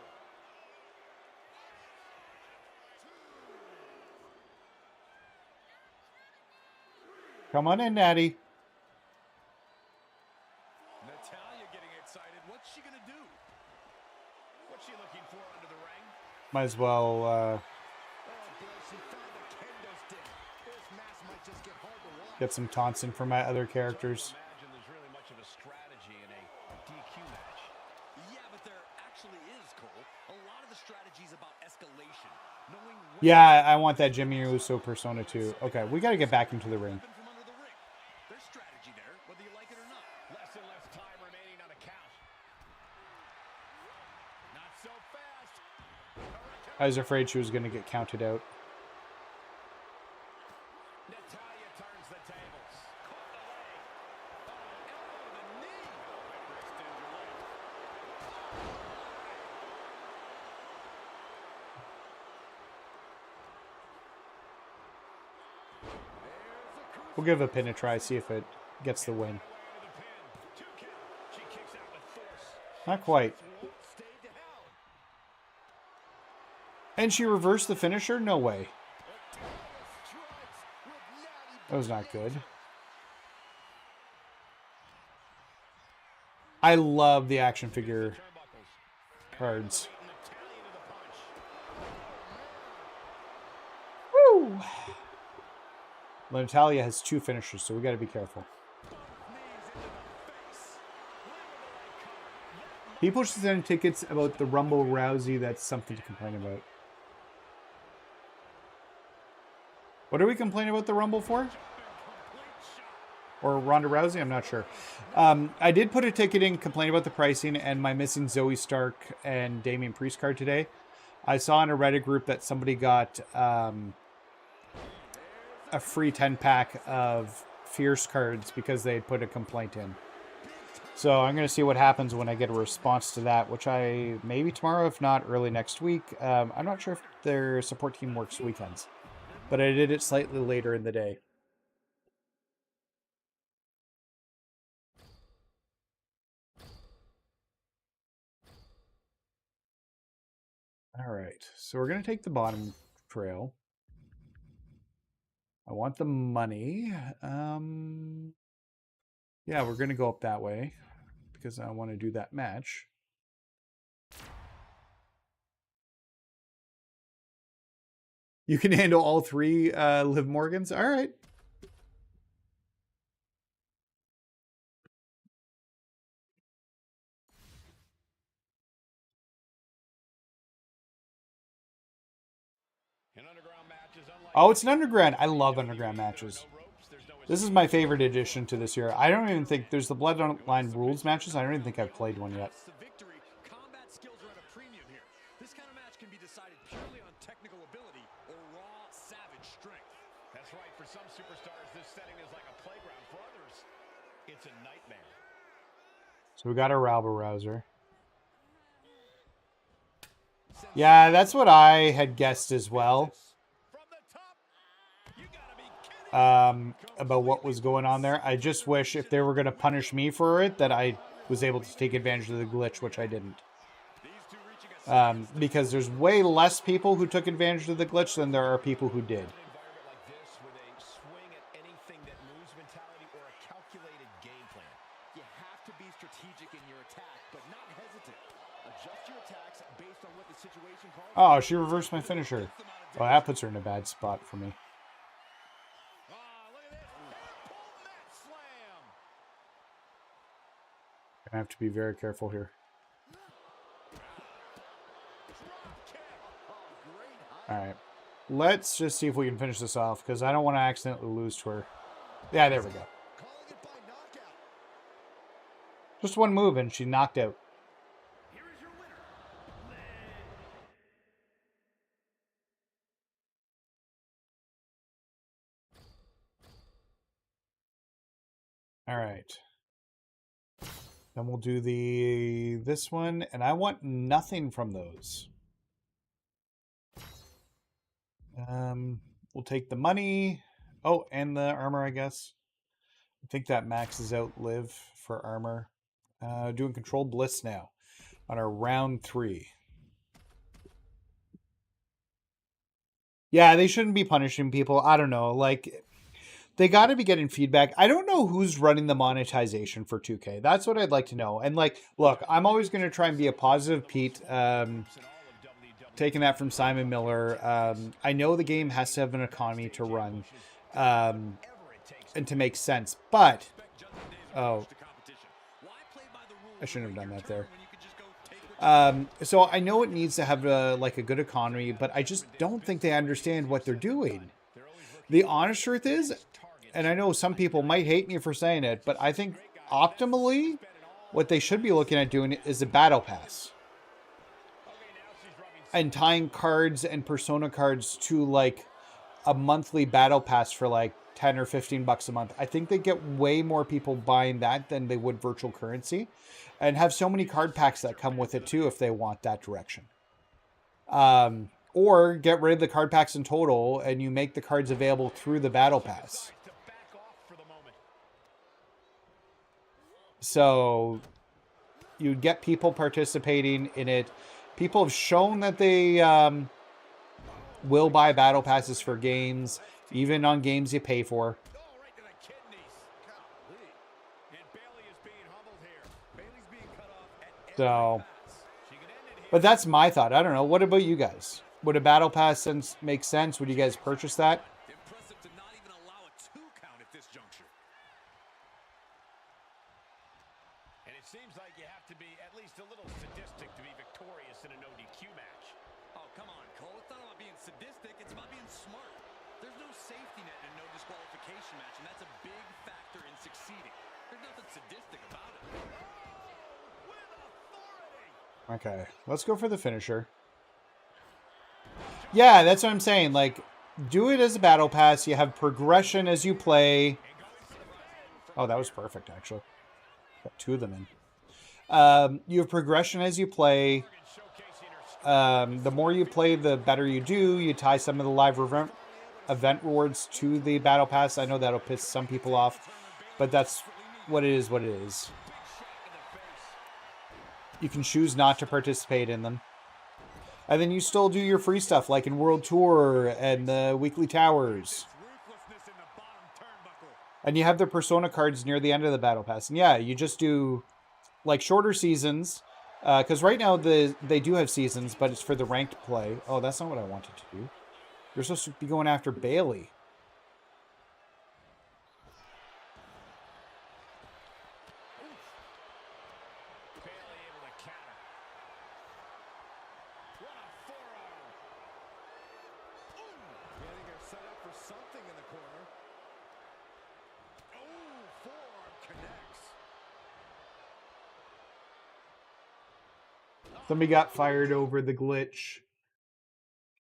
Come on in, Natty. Natalya getting excited. What's she gonna do? What's she looking for under the ring? Might as well Oh boy, she found a kendo stick. This match might just get hard to watch. get some taunts in for my other characters. Imagine there's really much of a strategy in a DQ match. Yeah, but there actually is, Cole. A lot of the strategy is about escalation. Knowing when Yeah, I want that Jey Uso persona too. Okay, we got to get back into the ring. from under the ring. There's strategy there, whether you like it or not. Less and less time remaining on the count. Not so fast. I was afraid she was going to get counted out. Natalya turns the tables. Caught the leg. Elbow to the knee. Extend your leg. We'll give a pin a try, see if it gets the win. Not quite. And she reversed the finisher? No way. That was not good. I love the action figure cards. Woo! Natalya has 2 finishers, so we got to be careful. People should send tickets about the Rumble Rousey. That's something to complain about. What are we complaining about the Rumble for? Or Ronda Rousey? I'm not sure. I did put a ticket in, complain about the pricing and my missing Zoe Stark and Damian Priest card today. I saw in a Reddit group that somebody got a free 10-pack of Fierce cards because they put a complaint in. So I'm going to see what happens when I get a response to that, which I maybe tomorrow, if not early next week. I'm not sure if their support team works weekends, but I did it slightly later in the day. All right, so we're going to take the bottom trail. I want the money. Yeah, we're going to go up that way because I want to do that match. You can handle all 3 Liv Morgans? All right. Oh, it's an underground. I love underground matches. This is my favorite addition to this year. I don't even think there's the Bloodline Rules matches. I don't even think I've played one yet. Combat skills are at a premium here. This kind of match can be decided purely on technical ability or raw, savage strength. That's right. For some superstars, this setting is like a playground. For others, it's a nightmare. So we got our rabble rouser. Yeah, that's what I had guessed as well. About what was going on there. I just wish if they were going to punish me for it that I was able to take advantage of the glitch, which I didn't. Because there's way less people who took advantage of the glitch than there are people who did. Oh, she reversed my finisher. Oh, that puts her in a bad spot for me. I have to be very careful here. Alright. Let's just see if we can finish this off, because I don't want to accidentally lose to her. Yeah, there we go. Just one move and she knocked out. Alright. Then we'll do this one, and I want nothing from those. We'll take the money. Oh, and the armor, I guess. I think that maxes out Liv for armor. Doing Controlled Bliss now on our round 3. Yeah, they shouldn't be punishing people. I don't know. Like, They got to be getting feedback. I don't know who's running the monetization for 2K. That's what I'd like to know. And like, look, I'm always going to try and be a positive Pete. Taking that from Simon Miller. I know the game has to have an economy to run and to make sense, but oh, I shouldn't have done that there. So I know it needs to have a good economy, but I just don't think they understand what they're doing. The honest truth is, and I know some people might hate me for saying it, but I think optimally what they should be looking at doing is a battle pass. And tying cards and persona cards to like a monthly battle pass for like 10 or 15 bucks a month. I think they get way more people buying that than they would virtual currency, and have so many card packs that come with it too if they want that direction. Or get rid of the card packs in total and you make the cards available through the battle pass. So you get people participating in it. People have shown that they will buy battle passes for games, even on games you pay for. So, but that's my thought. I don't know. What about you guys? Would a battle pass make sense? Would you guys purchase that? Impressive to not even allow a 2 count at this juncture. And it seems like you have to be at least a little sadistic to be victorious in a no DQ match. Oh, come on, Cole. It's not about being sadistic. It's about being smart. There's no safety net in a no disqualification match, and that's a big factor in succeeding. There's nothing sadistic about it. Okay, let's go for the finisher. Yeah, that's what I'm saying. Like, do it as a battle pass. You have progression as you play. Oh, that was perfect, actually. Got 2 of them in. You have progression as you play. The more you play, the better you do. You tie some of the live event rewards to the battle pass. I know that'll piss some people off, but that's what it is. You can choose not to participate in them. And then you still do your free stuff, like in World Tour and the weekly towers. And you have the Persona cards near the end of the Battle Pass. And yeah, you just do like shorter seasons. Because right now they do have seasons, but it's for the ranked play. Oh, that's not what I wanted to do. You're supposed to be going after Bailey. Somebody got fired over the glitch.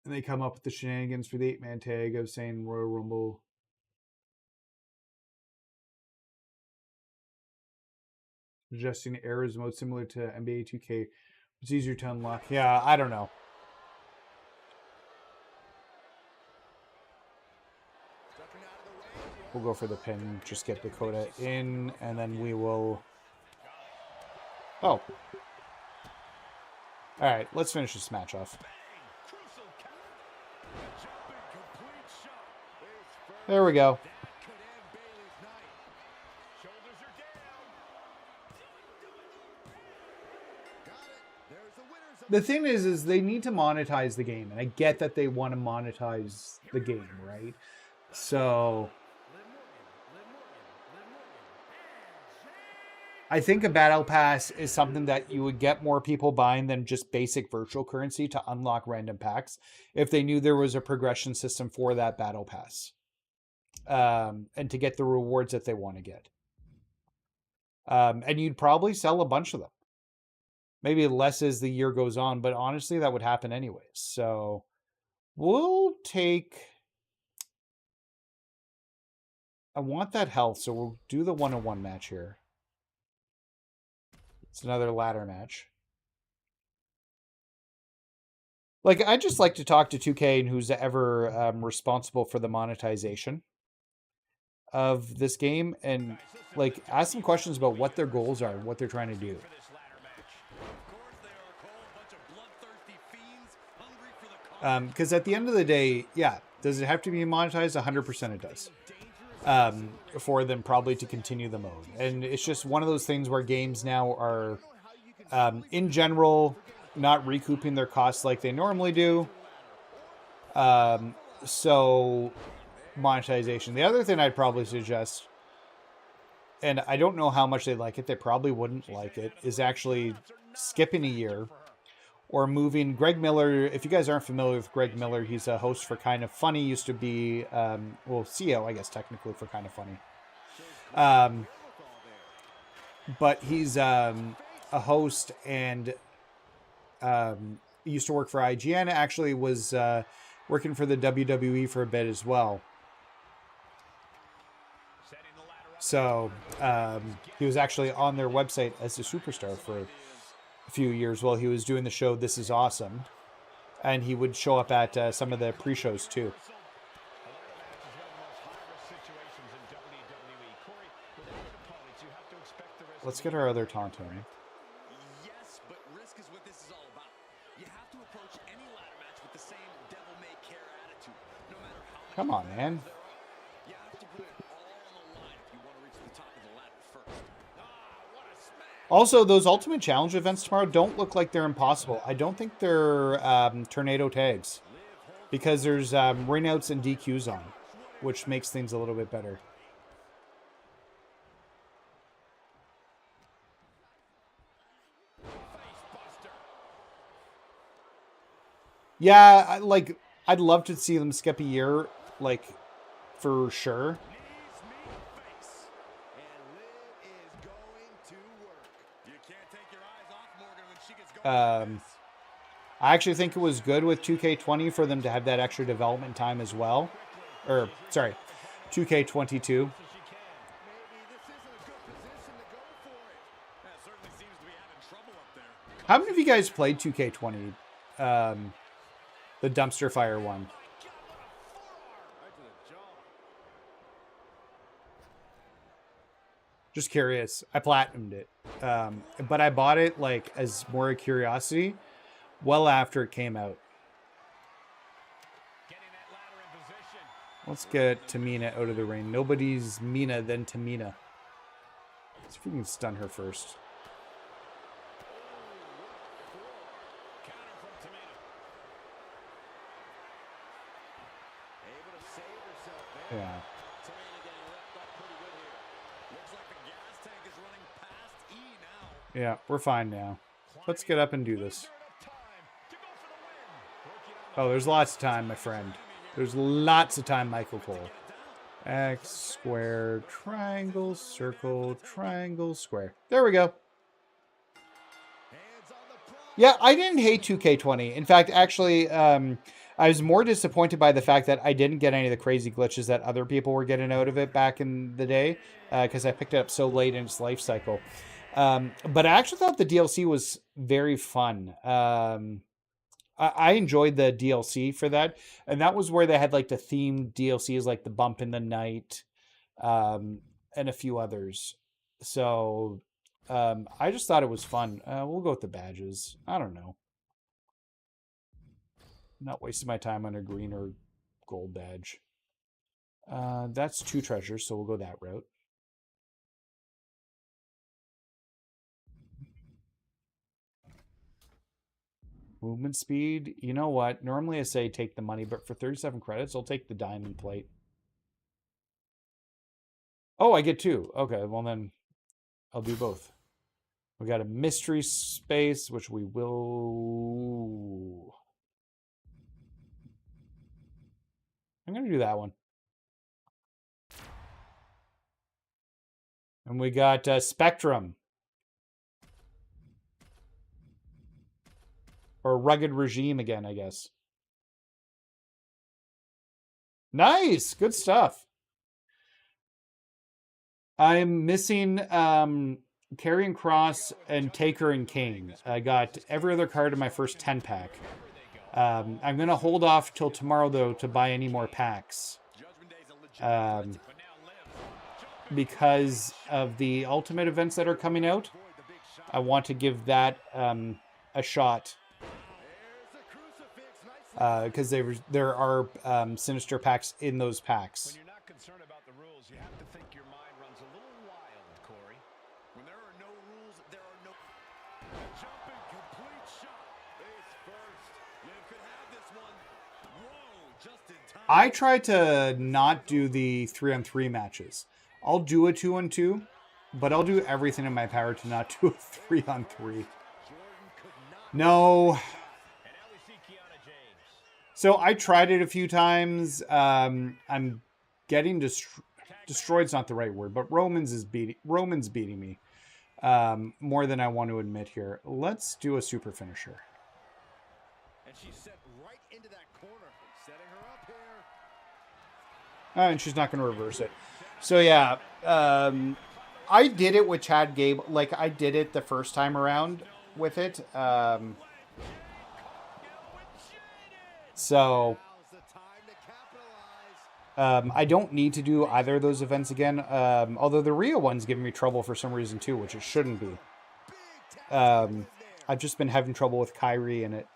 And they come up with the shenanigans for the 8-man tag of saying Royal Rumble. Suggesting errors mode similar to NBA 2K. It's easier to unlock. Yeah, I don't know. We'll go for the pin. Just get Dakota in. And then we will... Oh. Alright, let's finish this match off. There we go. The thing is they need to monetize the game. And I get that they want to monetize the game, right? So... I think a battle pass is something that you would get more people buying than just basic virtual currency to unlock random packs if they knew there was a progression system for that battle pass. And to get the rewards that they want to get. And you'd probably sell a bunch of them. Maybe less as the year goes on, but honestly, that would happen anyways. So we'll take... I want that health, so we'll do the 1-on-1 match here. It's another ladder match. Like, I just like to talk to 2K and who's ever responsible for the monetization of this game and, like, ask some questions about what their goals are and what they're trying to do. Because at the end of the day, yeah, does it have to be monetized? 100% it does. for them probably to continue the mode. And it's just one of those things where games now are, in general, not recouping their costs like they normally do. So monetization. The other thing I'd probably suggest, and I don't know how much they like it, they probably wouldn't like it, is actually skipping a year or moving. Greg Miller, if you guys aren't familiar with Greg Miller, he's a host for Kind of Funny, used to be, CEO, I guess, technically, for Kind of Funny. But he's a host and used to work for IGN, actually was working for the WWE for a bit as well. So he was actually on their website as a superstar for a few years while he was doing the show This Is Awesome. And he would show up at some of the pre-shows too. Let's get our other taunting. Yes, but risk is what this is all about. You have to approach any ladder match with the same devil-may-care attitude, no matter how much. Come on, man. You have to put it all on the line if you want to reach the top of the ladder first. What a smash! Also, those Ultimate Challenge events tomorrow don't look like they're impossible. I don't think they're tornado tags because there's ring outs and DQs on, which makes things a little bit better. Yeah, I'd love to see them skip a year, like, for sure. I actually think it was good with 2K20 for them to have that extra development time as well. Or, sorry, 2K22. How many of you guys played 2K20? The dumpster fire one. Just curious. I platinumed it. But I bought it like as more a curiosity well after it came out. Let's get Tamina out of the ring. Nobody's Mina than Tamina. Let's see if we can stun her first. Yeah. Yeah, we're fine now. Let's get up and do this. Oh, there's lots of time, my friend. There's lots of time, Michael Cole. X, square, triangle, circle, triangle, square. There we go. Yeah, I didn't hate 2K20. In fact, actually, I was more disappointed by the fact that I didn't get any of the crazy glitches that other people were getting out of it back in the day, because I picked it up so late in its life cycle. But I actually thought the DLC was very fun. I enjoyed the DLC for that. And that was where they had like the themed DLCs, like the Bump in the Night, and a few others. So I just thought it was fun. We'll go with the badges. I don't know. Not wasting my time on a green or gold badge. That's 2 treasures, so we'll go that route. Movement speed. You know what? Normally I say take the money, but for 37 credits, I'll take the diamond plate. Oh, I get 2. Okay, well then I'll do both. We got a mystery space, which we will... I'm going to do that one. And we got Spectrum. Or Rugged Regime again, I guess. Nice! Good stuff. I'm missing Karrion Kross and Taker and Kane. I got every other card in my first 10-pack. I'm going to hold off till tomorrow, though, to buy any more packs. Because of the Ultimate events that are coming out. I want to give that a shot. Because there are Sinister packs in those packs. I try to not do the 3-on-3 matches. I'll do a 2-on-2, but I'll do everything in my power to not do a 3-on-3. No. So I tried it a few times. I'm getting destroyed's not the right word, but Roman's beating me more than I want to admit here. Let's do a super finisher. And she's set right into that corner, setting her up here. And she's not going to reverse it. So yeah, I did it with Chad Gable. Like I did it the first time around with it. So I don't need to do either of those events again. Although the Rio one's giving me trouble for some reason too, which it shouldn't be. I've just been having trouble with Kairi in it.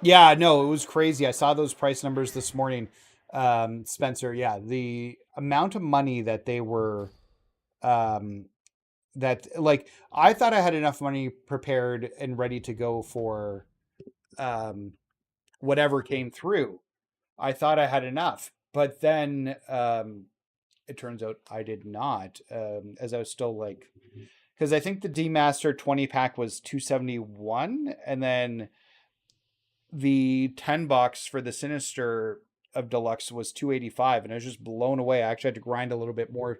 Yeah, no, it was crazy. I saw those price numbers this morning, Spencer. Yeah, the amount of money that they were, that like I thought I had enough money prepared and ready to go for, whatever came through. I thought I had enough, but then it turns out I did not. As I was still like, because I think the D Master 20 pack was $271, and then the 10 bucks for the Sinister of Deluxe was $285, and I was just blown away. I actually had to grind a little bit more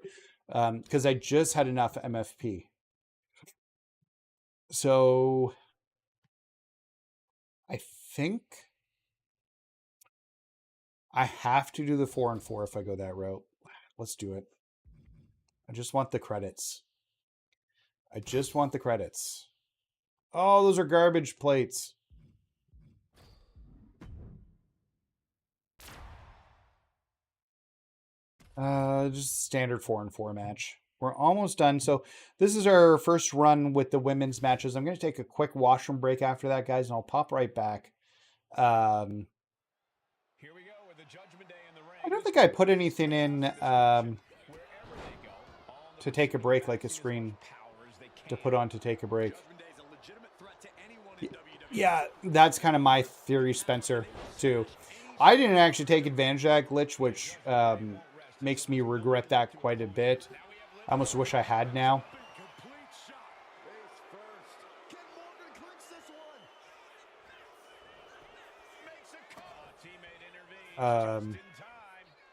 because I just had enough MFP. So I think I have to do the 4-on-4 if I go that route. Let's do it. I just want the credits. I just want the credits. Oh, those are garbage plates. Just standard 4-on-4 match. We're almost done. So this is our first run with the women's matches. I'm going to take a quick washroom break after that, guys, and I'll pop right back. Here we go with the Judgment Day in the ring. I don't think I put anything in to take a break, like a screen to put on to take a break. Yeah, that's kind of my theory, Spencer, too. I didn't actually take advantage of that glitch, which makes me regret that quite a bit. I almost wish I had now.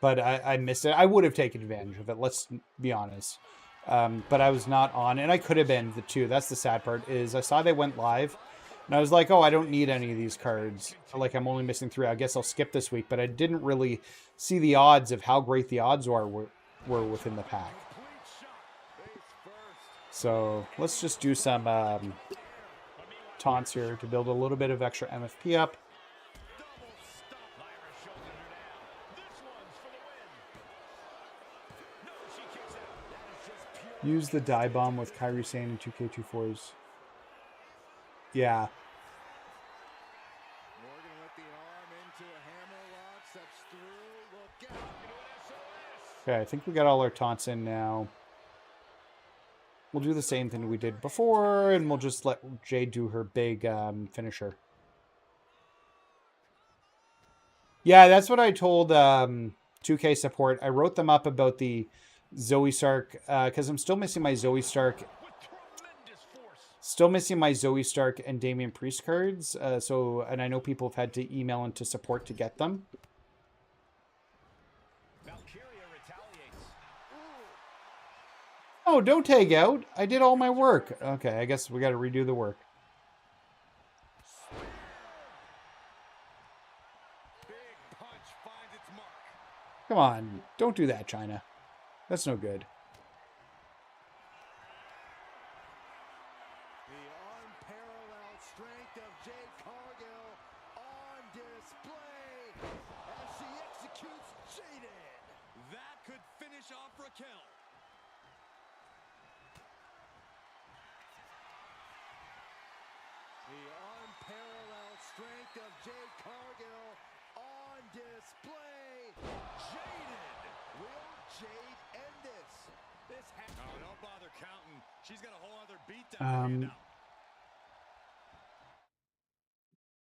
But I missed it. I would have taken advantage of it, let's be honest. But I was not on, and I could have been the two. That's the sad part, is I saw they went live, and I was like, oh, I don't need any of these cards. Like, I'm only missing 3. I guess I'll skip this week, but I didn't really see the odds of how great the odds were within the pack. So let's just do some taunts here to build a little bit of extra MFP up. Use the die bomb with Kairi Sane and 2K24s. Yeah. Okay, I think we got all our taunts in now. We'll do the same thing we did before, and we'll just let Jade do her big finisher. Yeah, that's what I told 2K support. I wrote them up about the Zoe Stark, because I'm still missing my Zoe Stark. Still missing my Zoe Stark and Damian Priest cards. And I know people have had to email into support to get them. Oh, don't tag out. I did all my work. Okay, I guess we got to redo the work. Come on, don't do that, China. That's no good. The unparalleled strength of Jade Cargill on display as she executes Jaden. That could finish off Raquel. The unparalleled strength of Jade Cargill on display. Jaden. Will Jade end this? Oh, don't bother counting. She's got a whole other beat down here now.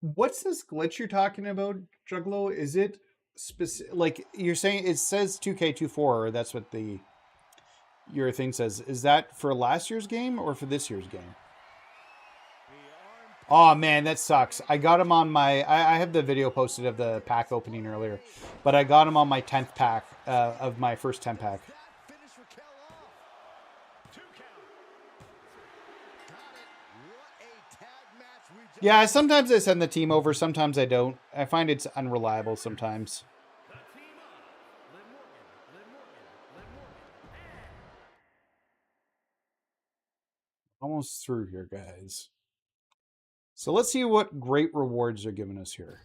What's this glitch you're talking about, Juggalo? Is it specific? Like you're saying, it says 2K24. That's what your thing says. Is that for last year's game or for this year's game? Oh man, that sucks. I got him on my. I have the video posted of the pack opening earlier, but I got him on my 10th pack of my first 10 pack. Yeah, sometimes I send the team over, sometimes I don't. I find it's unreliable sometimes. Almost through here, guys. So let's see what great rewards they're giving us here.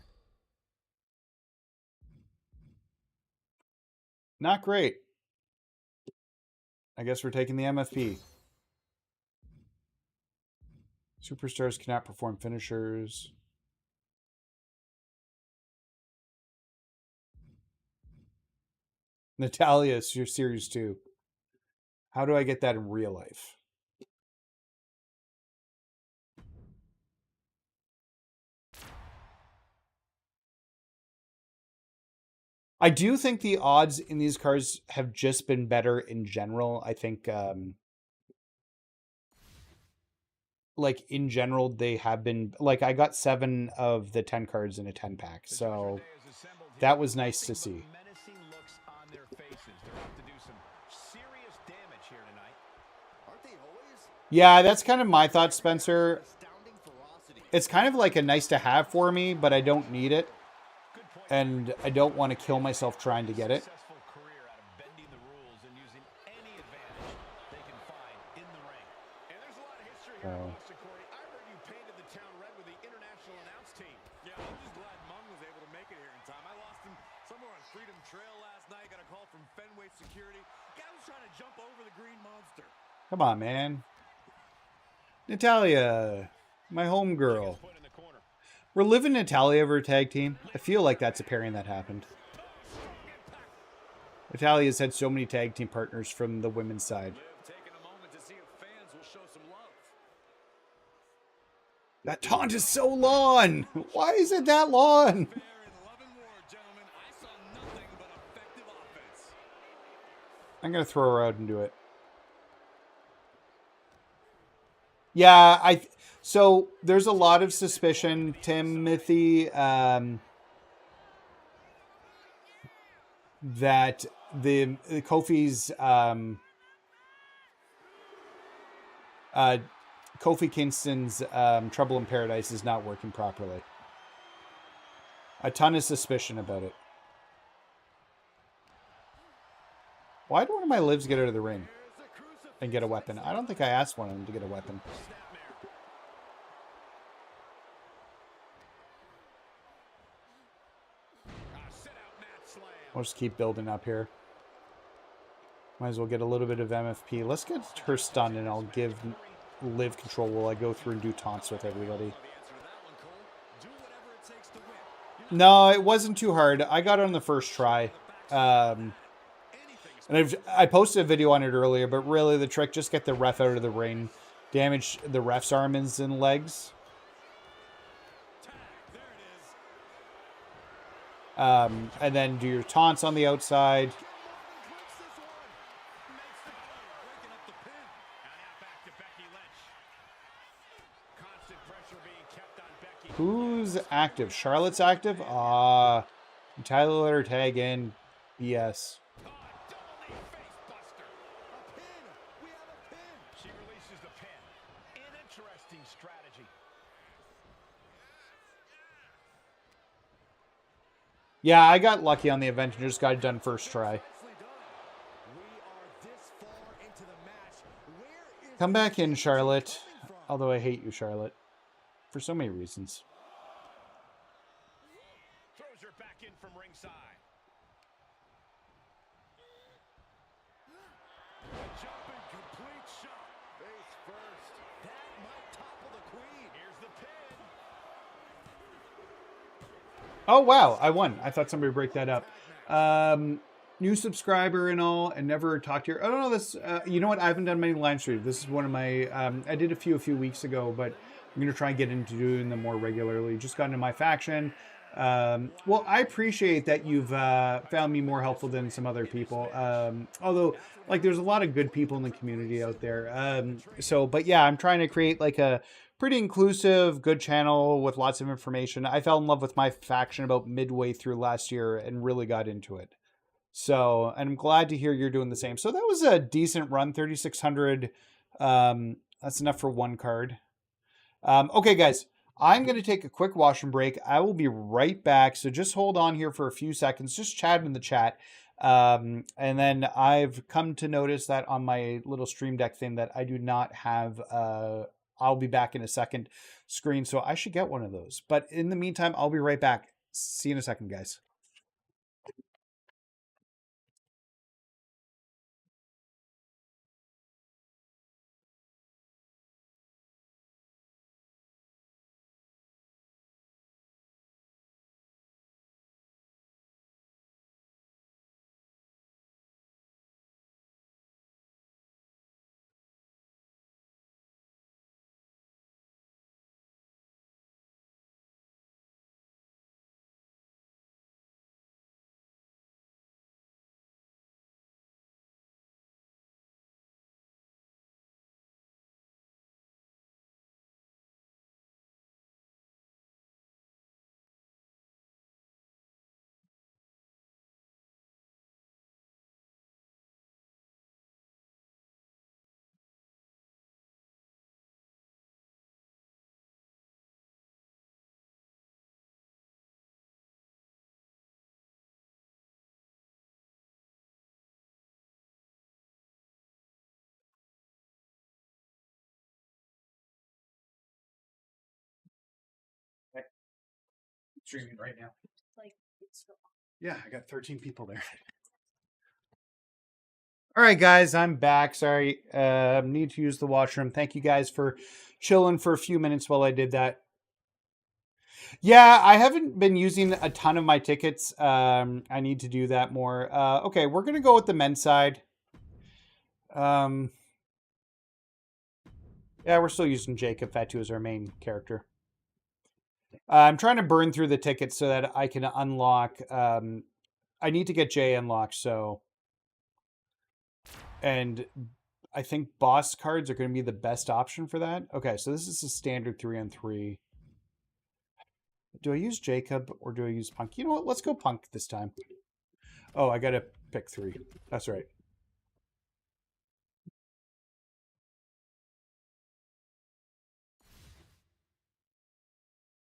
Not great. I guess we're taking the MFP. Superstars cannot perform finishers. Natalia is your series 2. How do I get that in real life? I do think the odds in these cards have just been better in general. I think, like, in general, they have been... Like, I got 7 of the 10 cards in a 10 pack, so that was nice to see. Yeah, that's kind of my thought, Spencer. It's kind of like a nice to have for me, but I don't need it. And I don't want to kill myself trying to get it. Oh. Come on, man. Natalia, my homegirl. We're living Natalia over a tag team. I feel like that's a pairing that happened. Natalia's had so many tag team partners from the women's side. That taunt is so long. Why is it that long? I'm going to throw her out and do it. Yeah, so there's a lot of suspicion, Timothy, that the Kofi's Kofi Kingston's Trouble in Paradise is not working properly. A ton of suspicion about it. Why did one of my lives get out of the ring and get a weapon? I don't think I asked one of them to get a weapon. We'll just keep building up here. Might as well get a little bit of MFP. Let's get her stunned and I'll give Liv control while I go through and do taunts with everybody. No, it wasn't too hard. I got it on the first try. And I posted a video on it earlier, but really the trick, just get the ref out of the ring. Damage the ref's arms and legs. And then do your taunts on the outside. Who's active? Charlotte's active? Tyler let her tag in. BS. Yeah, I got lucky on the event and just got it done first try. Come back in, Charlotte. Although I hate you, Charlotte. For so many reasons. Throws her back in from ringside. A jumping complete shot. Face first. That might topple the queen. Here's the pin. Oh wow, I won. I thought somebody would break that up. new subscriber and all, and never talked to your. I don't know this. You know what? I haven't done many live streams. This is one of my. I did a few weeks ago, but I'm gonna try and get into doing them more regularly. Just got into MyFaction. Well, I appreciate that you've found me more helpful than some other people. Although, like, there's a lot of good people in the community out there. But yeah, I'm trying to create like a pretty inclusive, good channel with lots of information. I fell in love with MyFaction about midway through last year and really got into it. So, and I'm glad to hear you're doing the same. So that was a decent run, 3,600. That's enough for one card. Okay, guys, I'm going to take a quick washroom break. I will be right back. So just hold on here for a few seconds. Just chat in the chat. And then I've come to notice that on my little Stream Deck thing that I do not have, I'll be back in a second screen. So I should get one of those. But in the meantime, I'll be right back. See you in a second, guys. Streaming right now. Yeah, I got 13 people there. All right, guys, I'm back. Sorry, need to use the washroom. Thank you guys for chilling for a few minutes while I did that. Yeah, I haven't been using a ton of my tickets. I need to do that more. Okay, we're gonna go with the men's side. Yeah, we're still using Jacob Fatu as our main character. I'm trying to burn through the tickets so that I can unlock. I need to get Jey unlocked, so. And I think boss cards are going to be the best option for that. Okay, so this is a standard 3-on-3. Do I use Jacob or do I use Punk? You know what? Let's go Punk this time. Oh, I got to pick 3. That's right.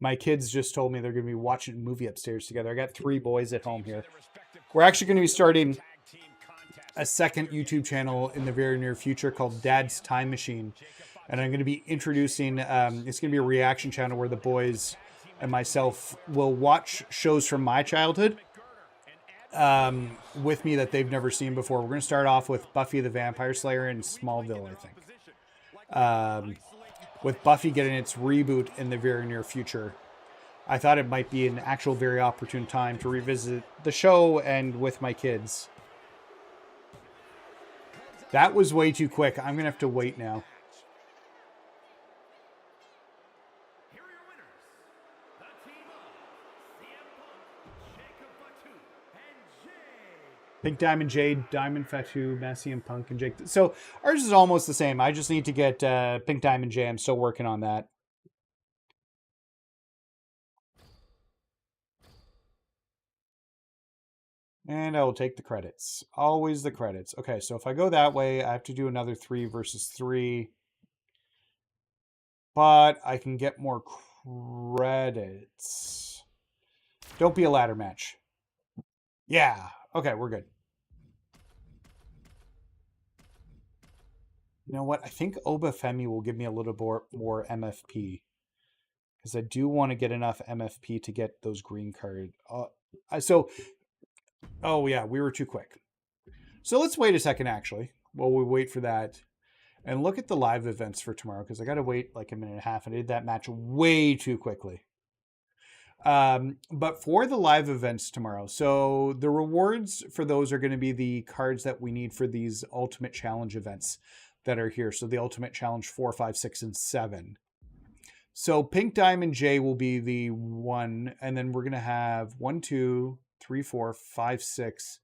My kids just told me they're going to be watching a movie upstairs together. I got 3 boys at home here. We're actually going to be starting a second YouTube channel in the very near future called Dad's Time Machine. And I'm going to be introducing, it's going to be a reaction channel where the boys and myself will watch shows from my childhood with me that they've never seen before. We're going to start off with Buffy the Vampire Slayer and Smallville, I think. With Buffy getting its reboot in the very near future. I thought it might be an actual very opportune time to revisit the show and with my kids. That was way too quick. I'm going to have to wait now. Pink Diamond Jade, Diamond Fatu, Massey and Punk, and Jake. So ours is almost the same. I just need to get Pink Diamond Jay. I'm still working on that. And I will take the credits. Always the credits. Okay, so if I go that way, I have to do another 3 versus 3. But I can get more credits. Don't be a ladder match. Yeah. Okay, we're good. You know what? I think Obafemi will give me a little more MFP. Because I do want to get enough MFP to get those green cards. Oh yeah, we were too quick. So let's wait a second, actually, while we wait for that. And look at the live events for tomorrow, because I got to wait like a minute and a half. I did that match way too quickly. But for the live events tomorrow, so the rewards for those are going to be the cards that we need for these Ultimate Challenge events that are here. So the Ultimate Challenge 4, 5, 6, and 7. So Pink Diamond J will be the one, and then we're going to have 1, 2, 3, 4, 5, 6,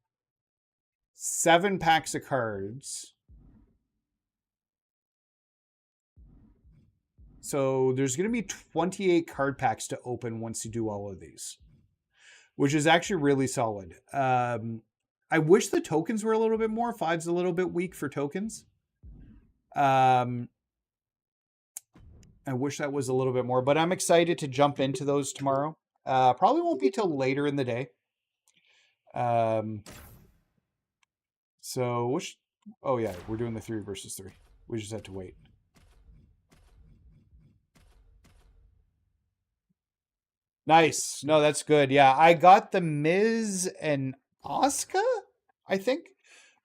7 packs of cards. So there's going to be 28 card packs to open once you do all of these, which is actually really solid. I wish the tokens were a little bit more. 5's a little bit weak for tokens. I wish that was a little bit more, but I'm excited to jump into those tomorrow. Probably won't be till later in the day. So, oh yeah, we're doing the 3 versus 3. We just had to wait. Nice. No, that's good. Yeah, I got the Miz and Asuka, I think,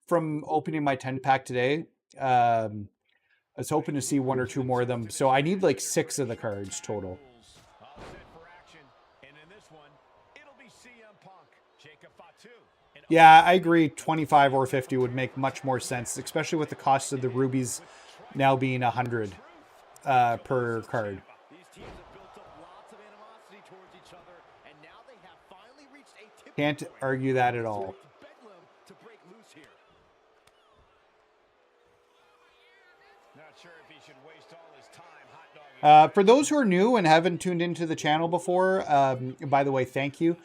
from opening my 10-pack today. I was hoping to see 1 or 2 more of them. So I need like 6 of the cards total. Yeah, I agree. 25 or 50 would make much more sense, especially with the cost of the rubies now being 100 per card. Can't argue that at all. For those who are new and haven't tuned into the channel before, by the way, thank you.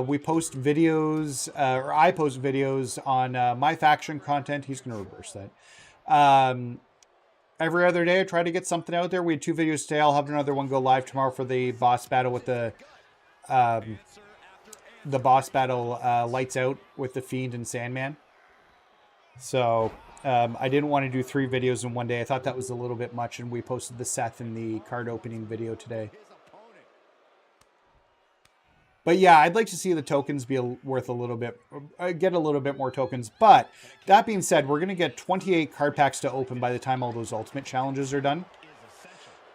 We post videos, or I post videos on MyFaction content. He's going to reverse that. Every other day, I try to get something out there. We had 2 videos today. I'll have another one go live tomorrow for the boss battle with the boss battle Lights Out with the Fiend and Sandman. So I didn't want to do 3 videos in one day. I thought that was a little bit much, and we posted the Seth and the card opening video today. But yeah, I'd like to see the tokens be worth a little bit, get a little bit more tokens. But that being said, we're going to get 28 card packs to open by the time all those ultimate challenges are done.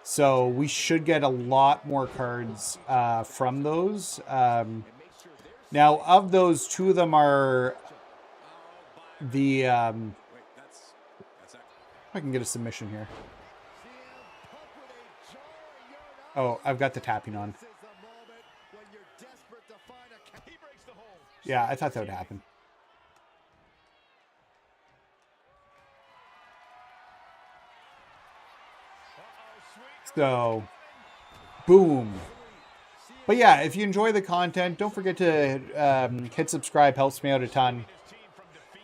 So we should get a lot more cards from those. Now, of those, 2 of them are the... I can get a submission here. Oh, I've got the tapping on. Yeah, I thought that would happen. So, boom. But yeah, if you enjoy the content, don't forget to hit subscribe. Helps me out a ton.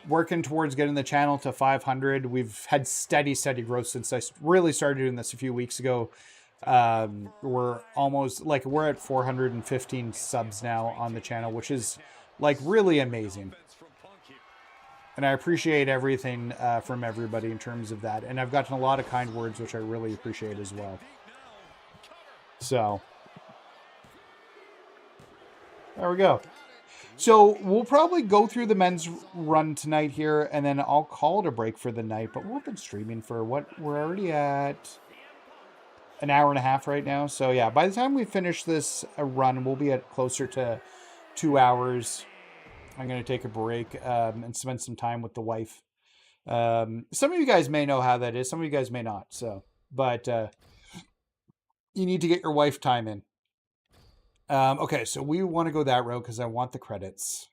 Working towards getting the channel to 500. We've had steady growth since I really started doing this a few weeks ago. We're almost, like, we're at 415 subs now on the channel, which is, like, really amazing. And I appreciate everything from everybody in terms of that. And I've gotten a lot of kind words, which I really appreciate as well. So, there we go. So, we'll probably go through the men's run tonight here, and then I'll call it a break for the night. But we've been streaming for what? We're already at an hour and a half right now. So, yeah, by the time we finish this run, we'll be at closer to 2 hours. I'm going to take a break and spend some time with the wife. Some of you guys may know how that is. Some of you guys may not. So, but you need to get your wife time in. Okay, so we want to go that route because I want the credits.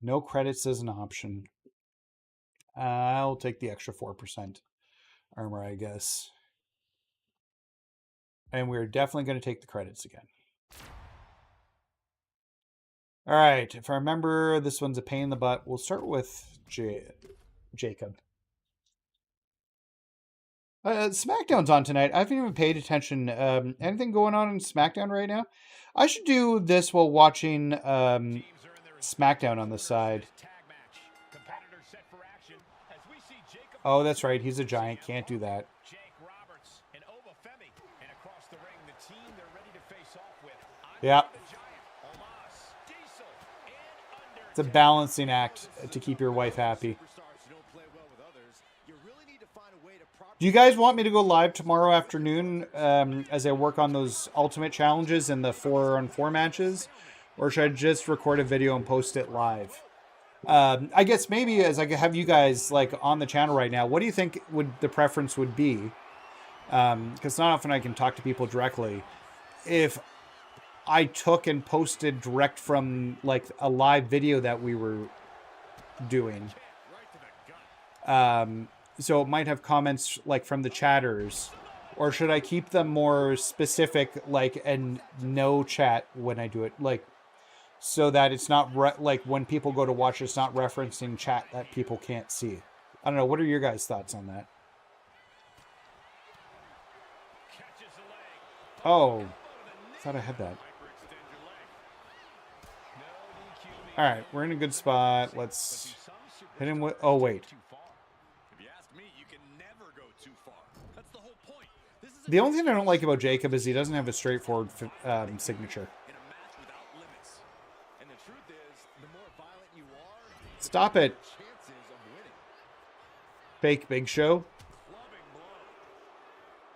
No credits as an option. I'll take the extra 4% armor, I guess. And we're definitely going to take the credits again. All right, if I remember, this one's a pain in the butt. We'll start with Jacob. SmackDown's on tonight. I haven't even paid attention. Anything going on in SmackDown right now? I should do this while watching SmackDown on the side. Oh, that's right. He's a giant. Can't do that. Yeah. It's a balancing act to keep your wife happy. Do you guys want me to go live tomorrow afternoon as I work on those ultimate challenges and the 4-on-4 matches? Or should I just record a video and post it live? I guess maybe as I have you guys like on the channel right now, what do you think the preference would be? Because not often I can talk to people directly. If I took and posted direct from like a live video that we were doing. So it might have comments like from the chatters, or should I keep them more specific, like, and no chat when I do it, like, so that it's not like when people go to watch, it's not referencing chat that people can't see. I don't know. What are your guys' thoughts on that? Oh, I thought I had that. All right, we're in a good spot. Let's hit him with. Oh wait. The only thing I don't like about Jacob is he doesn't have a straightforward signature. Stop it. Fake Big Show.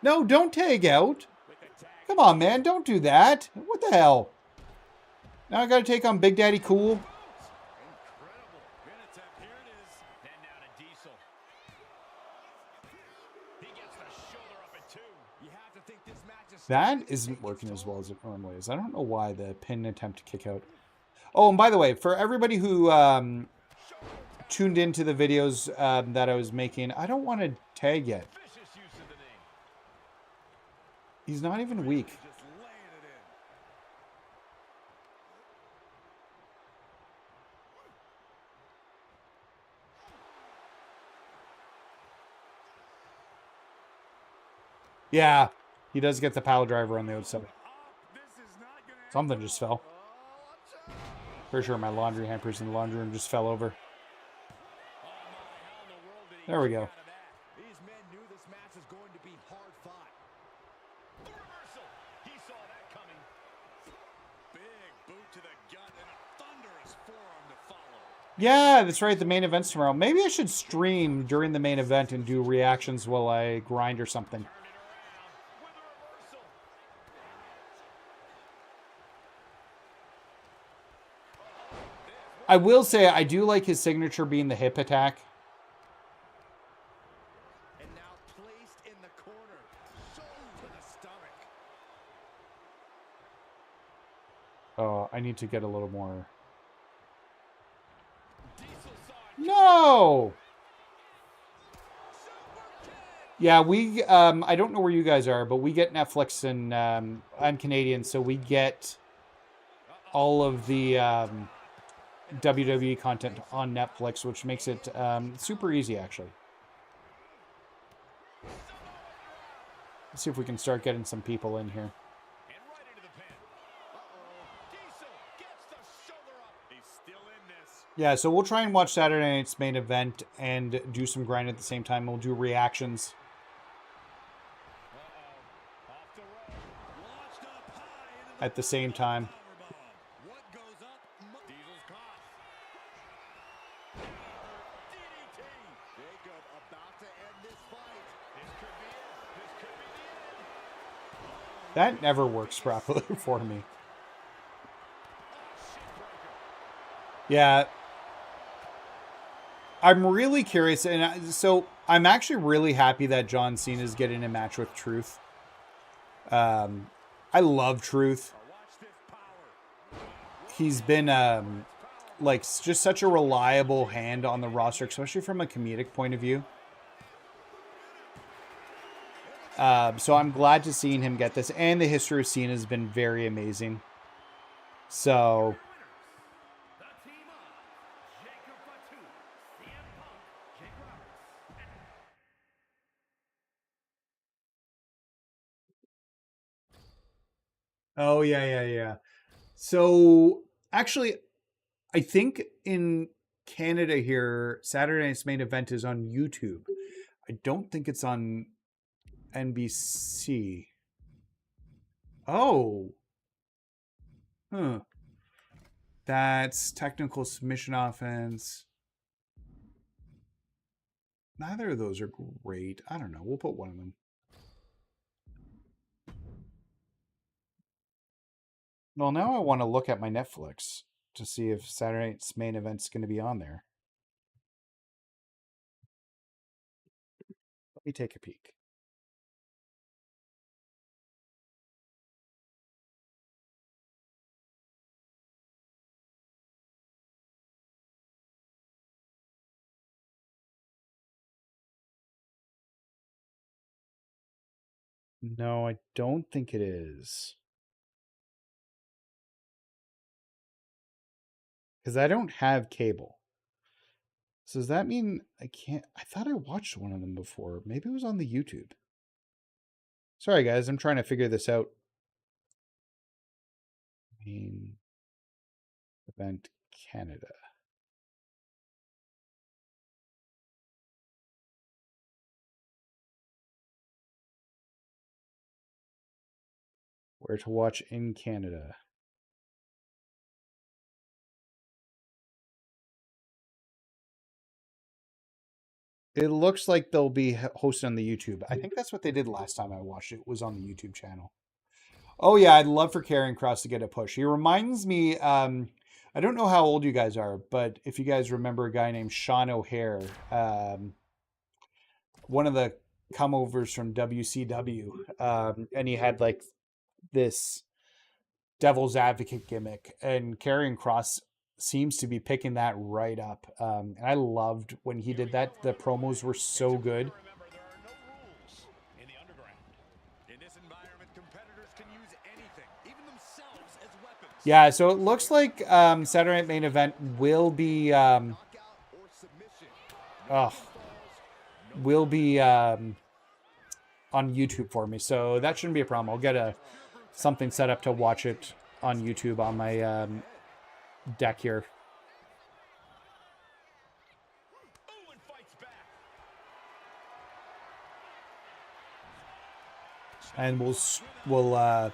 No, don't tag out. Come on, man. Don't do that. What the hell? Now I got to take on Big Daddy Cool. That isn't working as well as it normally is. I don't know why the pin attempt to kick out. Oh, and by the way, for everybody who tuned into the videos that I was making, I don't want to tag yet. He's not even weak. Yeah, he does get the pile driver on the outside. Something just fell. Pretty sure my laundry hampers in the laundry room just fell over. There we go. These men knew this match was going to be hard fought. The reversal. He saw that coming. Big boot to the gut and a thunderous forearm to follow. Yeah, that's right. The main event's tomorrow. Maybe I should stream during the main event and do reactions while I grind or something. I will say I do like his signature being the hip attack. And now placed in the corner, shoulder to the stomach. Oh, I need to get a little more. No! Yeah, we, I don't know where you guys are, but we get Netflix and I'm Canadian, so we get all of the WWE content on Netflix, which makes it super easy, actually. Let's see if we can start getting some people in here. Yeah, so we'll try and watch Saturday night's main event and do some grind at the same time. We'll do reactions. At the same time. That never works properly for me. Yeah. I'm really curious, and so I'm actually really happy that John Cena is getting a match with Truth. I love Truth. He's been like just such a reliable hand on the roster, especially from a comedic point of view. So I'm glad to see him get this, and the history of Cena has been very amazing. So oh, yeah. So, actually, I think in Canada here, Saturday night's main event is on YouTube. I don't think it's on NBC. Oh. Huh. That's technical submission offense. Neither of those are great. I don't know. We'll put one of them. Well, now I want to look at my Netflix to see if Saturday night's main event's going to be on there. Let me take a peek. No, I don't think it is. Because I don't have cable. So does that mean I can't? I thought I watched one of them before. Maybe it was on the YouTube. Sorry, guys. I'm trying to figure this out. Main event Canada. Where to watch in Canada. It looks like they'll be hosted on the YouTube. I think that's what they did last time I watched it. It was on the YouTube channel. Oh yeah, I'd love for Karrion Kross to get a push. He reminds me, I don't know how old you guys are, but if you guys remember a guy named Sean O'Hare, one of the come-overs from WCW, and he had like this devil's advocate gimmick, and Karrion Kross seems to be picking that right up. And I loved when he did that. The promos were so good. Yeah, so it looks like Saturday Night Main Event will be on YouTube for me, so that shouldn't be a problem. I'll get something set up to watch it on YouTube on my deck here. And we'll I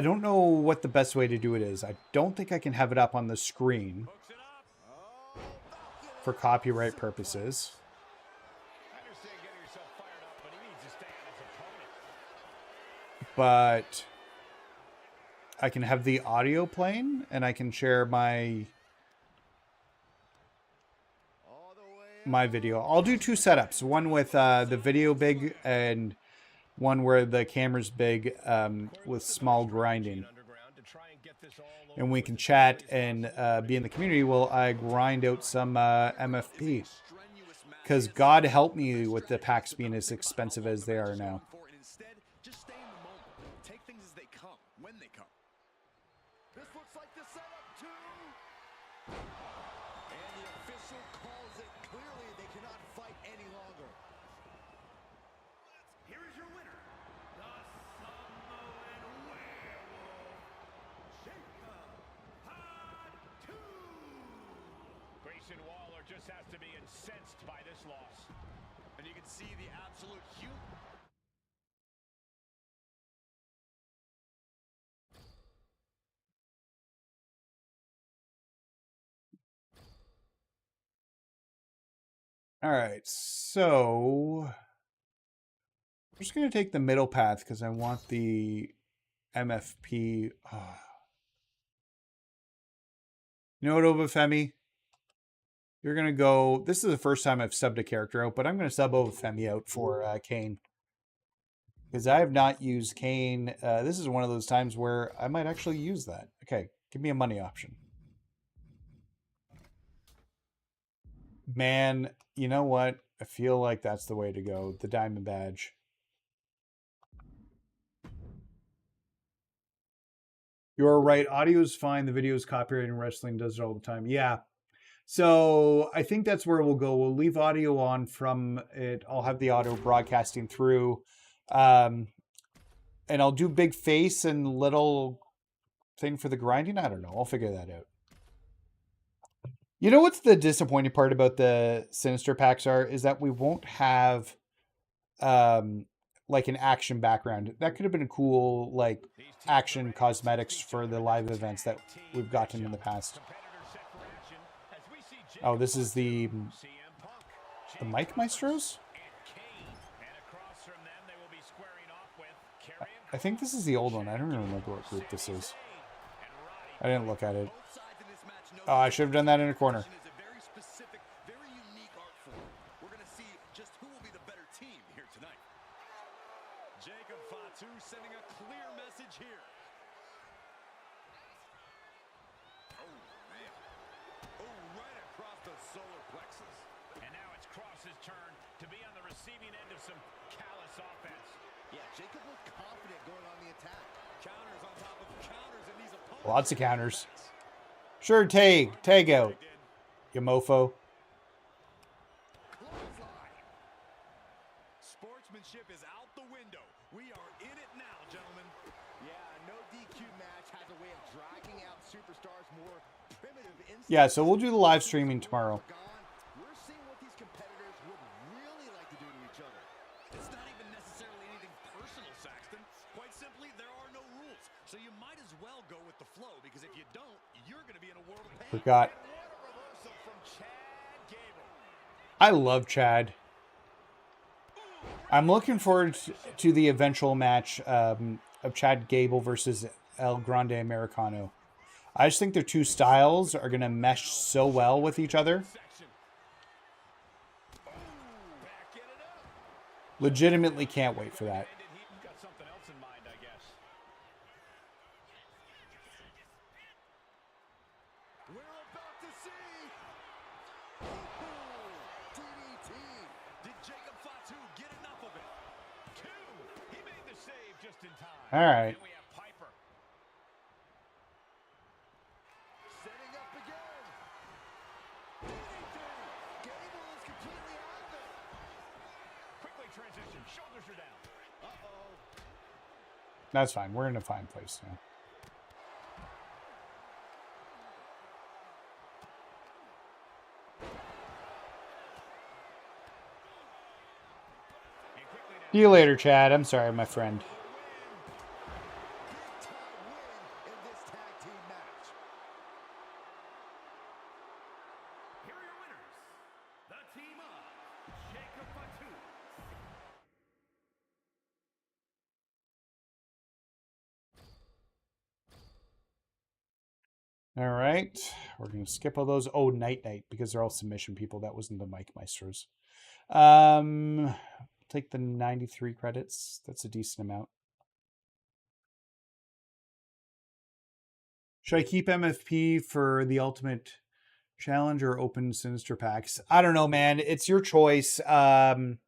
don't know what the best way to do it is. I don't think I can have it up on the screen for copyright purposes. But I can have the audio playing, and I can share my video. I'll do two setups. One with the video big and one where the camera's big with small grinding. And we can chat and be in the community while I grind out some MFP. Because God help me with the packs being as expensive as they are now. Just has to be incensed by this loss. And you can see the absolute humor. All right, so I'm just going to take the middle path because I want the MFP. Oh. You know what, Obafemi? You're going to go... This is the first time I've subbed a character out, but I'm going to sub Obafemi out for Kane. Because I have not used Kane. This is one of those times where I might actually use that. Okay, give me a money option. Man, you know what? I feel like that's the way to go. The diamond badge. You're right. Audio is fine. The video is copyrighted and wrestling does it all the time. Yeah. So I think that's where we'll go. We'll leave audio on from it. I'll have the audio broadcasting through. And I'll do big face and little thing for the grinding. I don't know. I'll figure that out. You know what's the disappointing part about the Sinister packs is that we won't have like an action background. That could have been a cool like action cosmetics for the live events that we've gotten in the past. Oh, this is the The Mike Maestros? I think this is the old one. I don't even remember what group this is. I didn't look at it. Oh, I should have done that in a corner. Sending a clear message here. Oh, man. Oh, right across the solar plexus. And now it's Cross's turn to be on the receiving end of some callous offense. Yeah, Jacob looked confident going on the attack. Counters on top of counters, and these opponents. Lots of counters. Sure, tag out, you mofo. Sportsmanship is out the window. We are in it now, gentlemen. Yeah, no DQ match has a way of dragging out superstars more primitive instincts. Yeah, so we'll do the live streaming tomorrow. We're seeing what these competitors would really like to do to each other. It's not even necessarily anything personal, Saxton. Quite simply, there are no rules. So you might as well go with the flow, because if you don't, you're going to be in a world of pain. Forgot. And what a reversal from Chad Gable. I love Chad. I'm looking forward to the eventual match of Chad Gable versus El Grande Americano. I just think their two styles are going to mesh so well with each other. Legitimately can't wait for that. All right. Setting up again. Gable is completely out of it. Quickly transition. Shoulders are down. Uh-oh. That's fine. We're in a fine place now. See you later, Chad. I'm sorry, my friend. All right, we're going to skip all those. Oh, Night because they're all submission people. That wasn't the Mike Maestros. Take the 93 credits. That's a decent amount. Should I keep MFP for the Ultimate Challenge or open Sinister Packs? I don't know, man. It's your choice. The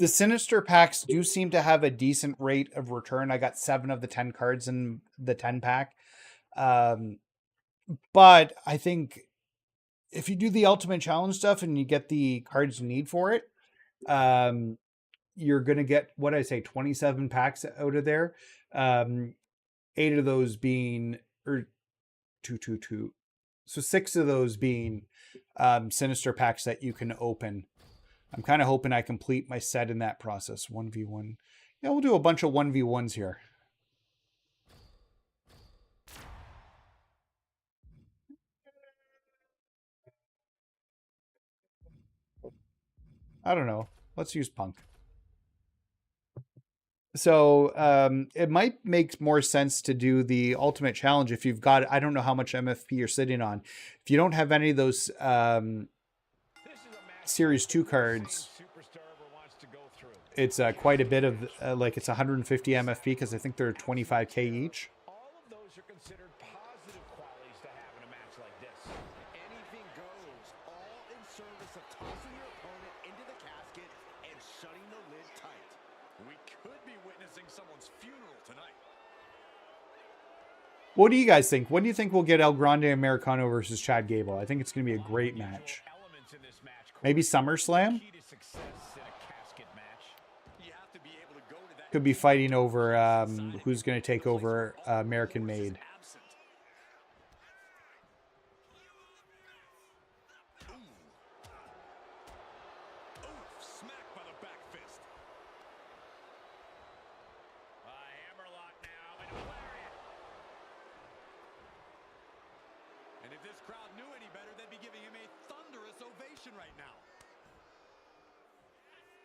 Sinister Packs do seem to have a decent rate of return. I got 7 of the 10 cards in the 10 pack. But I think if you do the Ultimate Challenge stuff and you get the cards you need for it, you're going to get, what I say, 27 packs out of there. 8 of those being, or 2. So 6 of those being Sinister Packs that you can open. I'm kind of hoping I complete my set in that process. 1v1. Yeah, we'll do a bunch of 1v1s here. I don't know. Let's use Punk. So it might make more sense to do the Ultimate Challenge if you've got, I don't know how much MFP you're sitting on. If you don't have any of those Series 2 cards, it's quite a bit of, like it's 150 MFP because I think they're 25k each. All of those are considered positive qualities to have in a match like this. Anything goes, all in service of tossing your opponent into the casket and shutting the lid tight. We could be witnessing someone's funeral tonight. What do you guys think? When do you think we'll get El Grande Americano versus Chad Gable? I think it's going to be a great match. Maybe SummerSlam? Could be fighting over who's going to take over American Made. And if this crowd knew any better, they'd be giving him a thunderous ovation right now.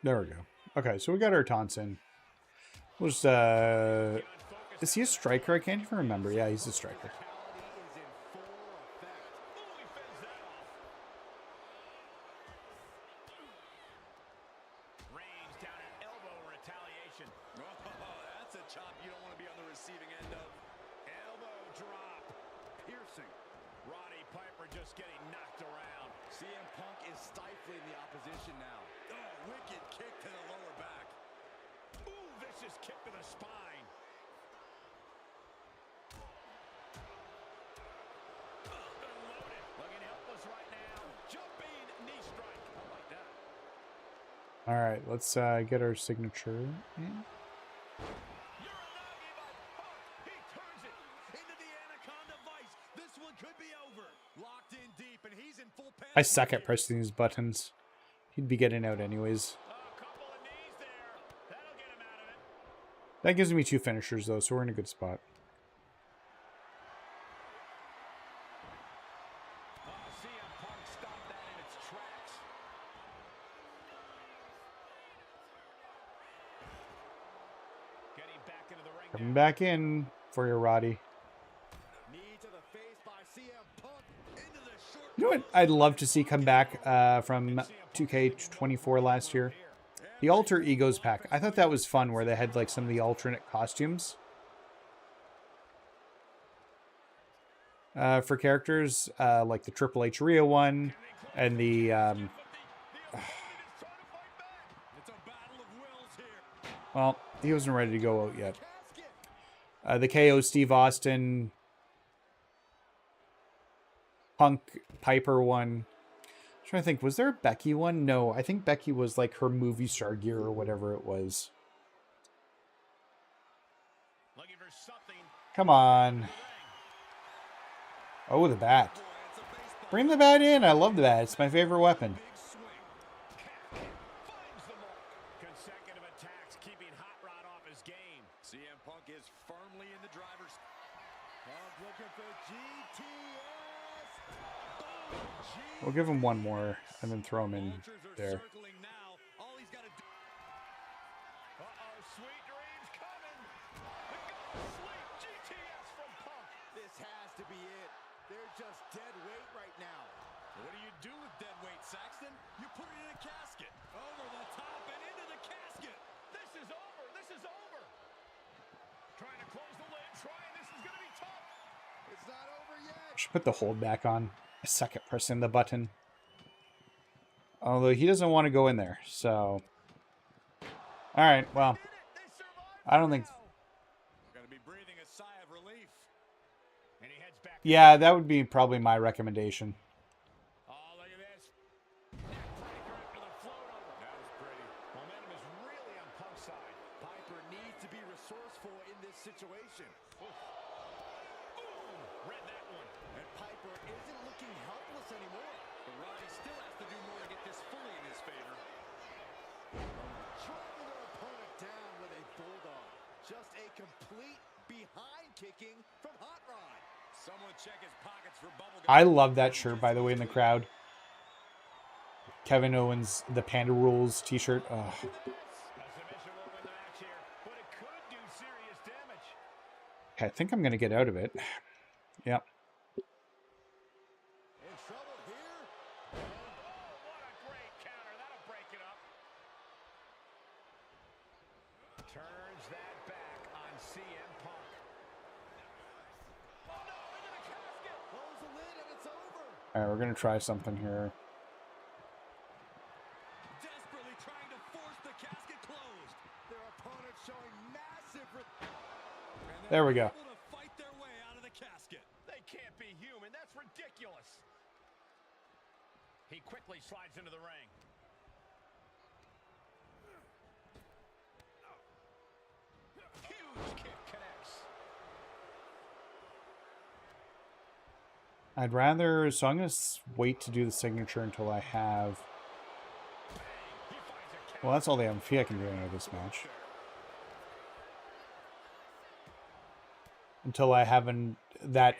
There we go. Okay, so we got our taunts in. We'll just, is he a striker? I can't even remember. Yeah, he's a striker. All right, let's get our signature in. I suck at pressing these buttons. He'd be getting out anyways. That gives me 2 finishers though, so we're in a good spot. Coming back in for your Roddy. You know what I'd love to see come back from 2K24 last year? The Alter Egos pack. I thought that was fun where they had like some of the alternate costumes for characters, like the Triple H Rhea one and the well, he wasn't ready to go out yet. The KO Steve Austin Punk Piper one. I'm trying to think, was there a Becky one? No, I think Becky was like her movie star gear or whatever it was. Come on. Oh, the bat. Bring the bat in. I love the bat. It's my favorite weapon. We'll give him one more and then throw him in there. This has to be it. They're just dead weight right now. What do you do with dead weight, Saxton? You put it in a casket. Over the top and into the casket. This is over. This is over. Trying to close the lid. Trying. This is going to be tough. It's not over yet. I should put the hold back on. I suck at pressing the button. Although he doesn't want to go in there, so. Alright, well. I don't think. Yeah, that would be probably my recommendation. Oh, look at this. Neckbreaker after the float over. That was pretty. Momentum is really on Punk's side. Piper needs to be resourceful in this situation. Ooh, read that one. And Piper isn't looking helpless anymore. But Roddy still has to do more to get this fully in his favor. Driving their opponent down with a bulldog. Just a complete behind kicking from Hot Rod. Someone check his pockets for bubble gum. I love that shirt, by the way, in the crowd. Kevin Owens, the Panda Rules t-shirt. Oh. Okay, I think I'm going to get out of it. Yep. In trouble here. Oh, what a great counter. That'll break it up. Turns that back on CM Punk. Oh no, into the casket. Close the lid and it's over. All right, we're going to try something here. Desperately trying to force the casket closed. Their opponent showing massive. There we go. Able to fight their way out of the casket. They can't be human. That's ridiculous. He quickly slides into the ring. Huge kick connects. I'd rather, so I'm going to wait to do the signature until I have, well, that's all the MP I can do out of this match. Until I have that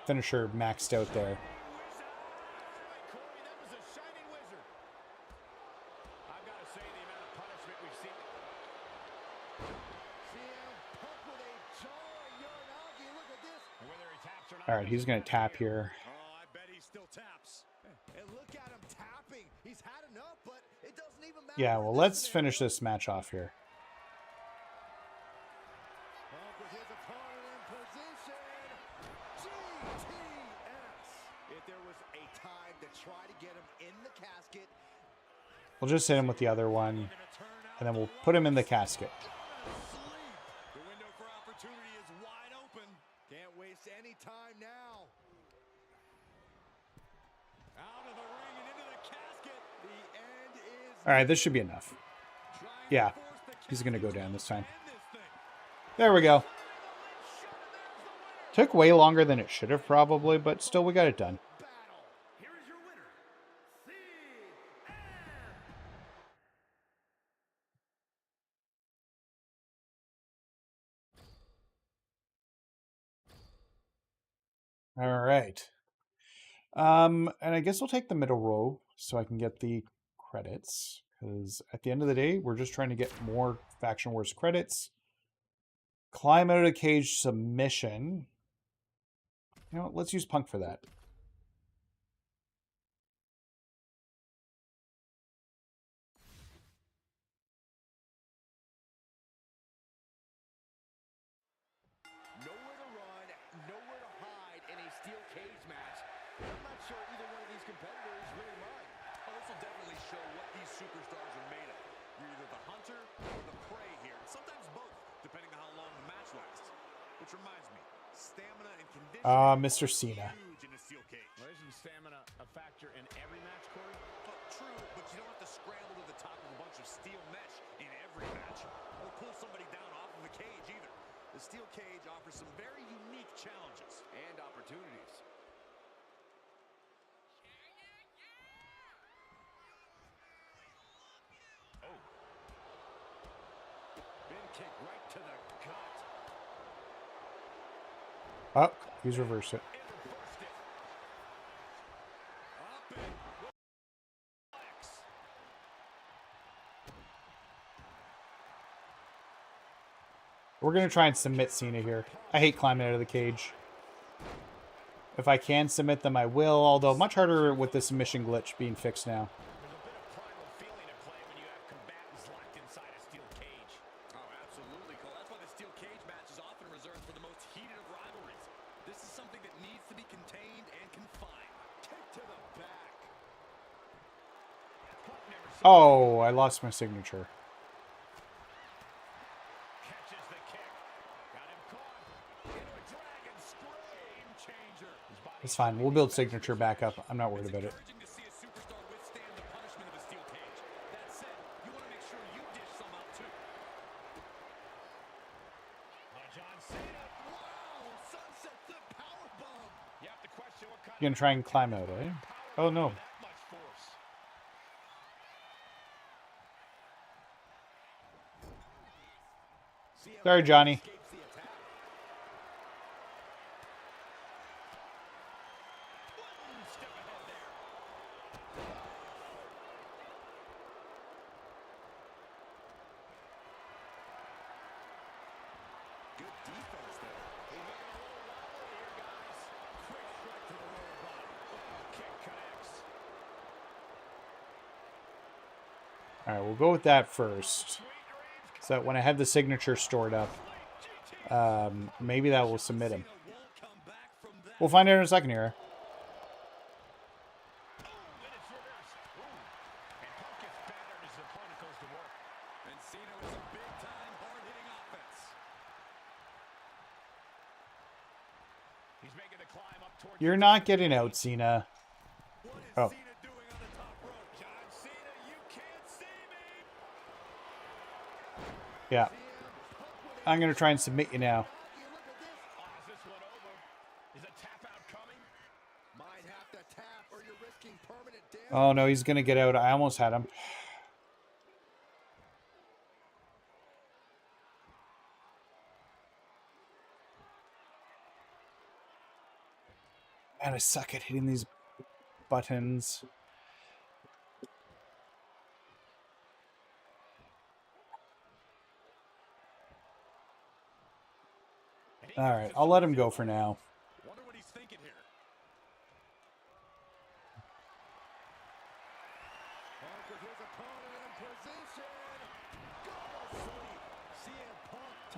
finisher maxed out there. All right, he's going to tap here. Oh, I bet he still taps. And look at him tapping. He's had enough, but it doesn't even matter. Yeah, well, let's finish this match off here. With his opponent in position. GTS. If there was a time to try to get him in the casket, We'll just hit him with the other one, and then we'll put him in the casket. the window for opportunity is wide open. Can't waste any time now. Out of the ring and into the casket. The end is. All right, this should be enough. Yeah, he's going to go down this time. There we go. Took way longer than it should have probably, but still we got it done. All right. And I guess we'll take the middle row so I can get the credits. Because at the end of the day, we're just trying to get more Faction Wars credits. Climb out of the cage submission. You know, let's use Punk for that. Nowhere to run, nowhere to hide in a steel cage match. I'm not sure either one of these competitors really mind. Oh, this will definitely show what these superstars are made of. You're either the hunter or the prey here. Sometimes both, depending on how long the match lasts. Which reminds me, stamina and conditioning Mr. Cena. huge in a steel cage. Well, isn't stamina a factor in every match, Corey? Well, true, but you don't have to scramble to the top of a bunch of steel mesh in every match, or pull somebody down off of the cage either. The steel cage offers some very unique challenges and opportunities. Oh. Bin kick right to the gut. Oh, he's reversed it. Reversed it. Up and flex. We're going to try and submit Cena here. I hate climbing out of the cage. If I can submit them, I will. Although much harder with the submission glitch being fixed now. There's a bit of primal feeling at play when you have combatants locked inside a steel cage. Oh, absolutely, Cole. That's why the steel cage match is often reserved for the most heated of rivalries. This is something that needs to be contained and confined. Kick to the back. Oh, I lost my signature. Catches the kick. Got him caught. Into a dragon screw. Game changer. His body It's fine. We'll build signature back up. I'm not worried about it. Encouraging to see a superstar withstand the punishment of a steel cage. That said, you want to make sure you dish some out too. John Cena. Wow! Sunset flip powerbomb. You have to question what kind You're going to try and climb out, eh? Oh, no. that much force. Sorry, Johnny. Escapes the attack. One step ahead there. Good defense there. He's looking a little wobbly here, guys. Quick strike to the lower body. Kick connects. All right, we'll go with that first. So that when I have the signature stored up, maybe that will submit him. Won't come back from that. We'll find out in a second here. And it's reversed. And Punk gets battered as his opponent goes to work. And Cena with some big-time, hard-hitting offense. He's making the climb up towards. You're not getting out, Cena. What is Oh. Cena doing on the top rope? John Cena, you can't see me. Yeah. I'm going to try and submit you now. You look at this. Oh, is this one over? Is a tap out coming? Might have to tap or you're risking permanent damage. Oh, no, he's going to get out. I almost had him. Man, I suck at hitting these buttons. All right, I'll let him go for now. Wonder what he's thinking.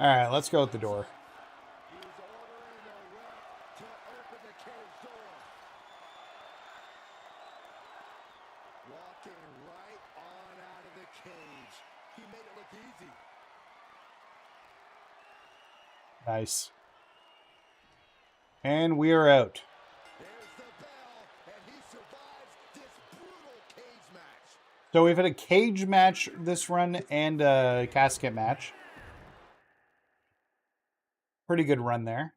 All right, let's go at the door. He's ordering the ref to open the cage door. Walking right on out of the cage. He made it look easy. Nice. And we are out. There's the bell, and he survives this brutal cage match. So we've had a cage match this run and a casket match. Pretty good run there.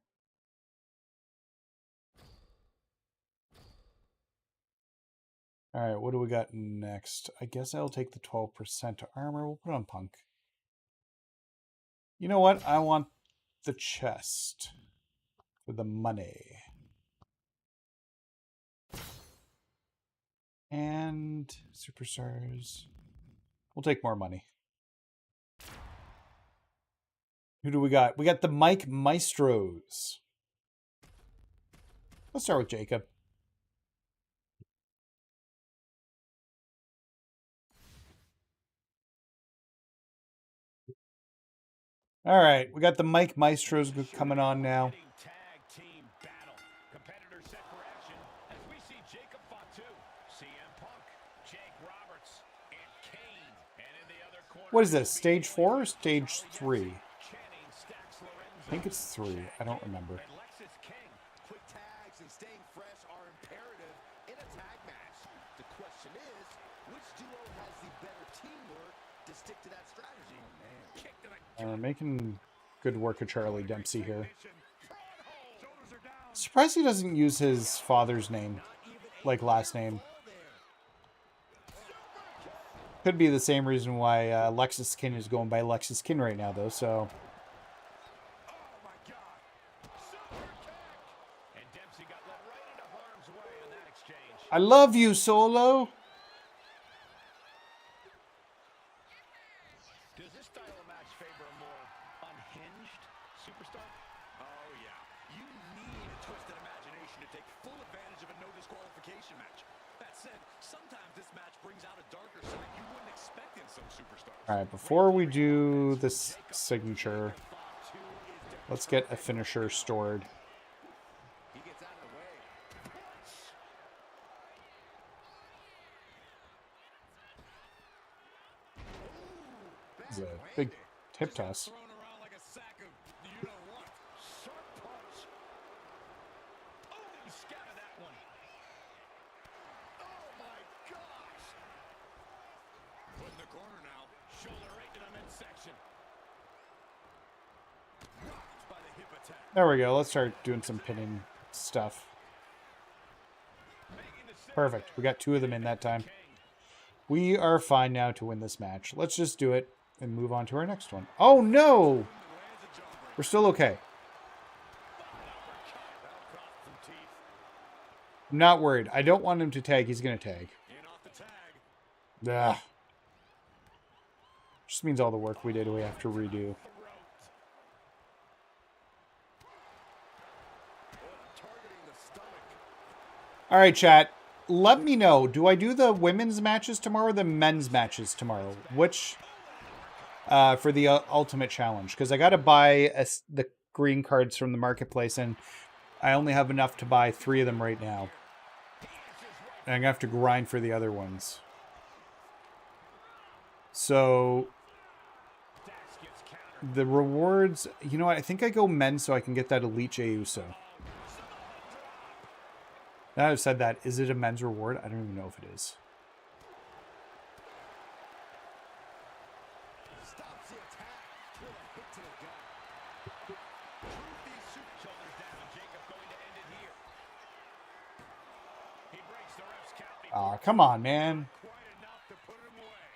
All right, what do we got next? I guess I'll take the 12% armor. We'll put on Punk. You know what? I want the chest for the money. And superstars. We'll take more money. Who do we got? We got the Mike Maestros. Let's start with Jacob. All right, we got the Mike Maestros coming on now. Tag team battle. Competitors set for action as we see Jacob fought too. CM Punk, Jake Roberts, and Kane. And in the other corner, What is this? Stage 4 or stage 3? I think it's 3. I don't remember. Quick tags and staying fresh are imperative in a tag match. The question is, which duo has the better teamwork to stick to that strategy? Making good work of Charlie Dempsey here. Surprised he doesn't use his father's name, like last name. Could be the same reason why Lexis Kin is going by Lexis Kin right now, though, so... I love you, Solo! Does this style of match favor a more unhinged superstar? Oh, yeah. You need a twisted imagination to take full advantage of a no disqualification match. That said, sometimes this match brings out a darker side you wouldn't expect in some superstars. All right, before we do this signature, let's get a finisher stored. He gets out of the way. This is a big hip toss. Thrown around like a sack of you know what. Sharp punch. Oh, he scattered that one. Oh my gosh. Put in the corner now. Shoulder right in the midsection. Rocked by the hip attack. There we go. Let's start doing some pinning stuff. Perfect. We got 2 of them in that time. We are fine now to win this match. Let's just do it and move on to our next one. Oh, no! We're still okay. I'm not worried. I don't want him to tag. He's going to tag. Ugh. Just means all the work we did we have to redo. All right, chat. Let me know. Do I do the women's matches tomorrow or the men's matches tomorrow? Which, for the Ultimate Challenge? Because I got to buy the green cards from the marketplace, and I only have enough to buy 3 of them right now. And I'm going to have to grind for the other ones. So, the rewards... You know what? I think I go men's so I can get that Elite Jey Uso. Now I've said that, is it a men's reward? I don't even know if it is. Stops the attack with a hit to the gut. Prove these super shoulders down. Jacob going to end it here. He breaks the ref's count. Aw, come on, man. Quite enough to put him away.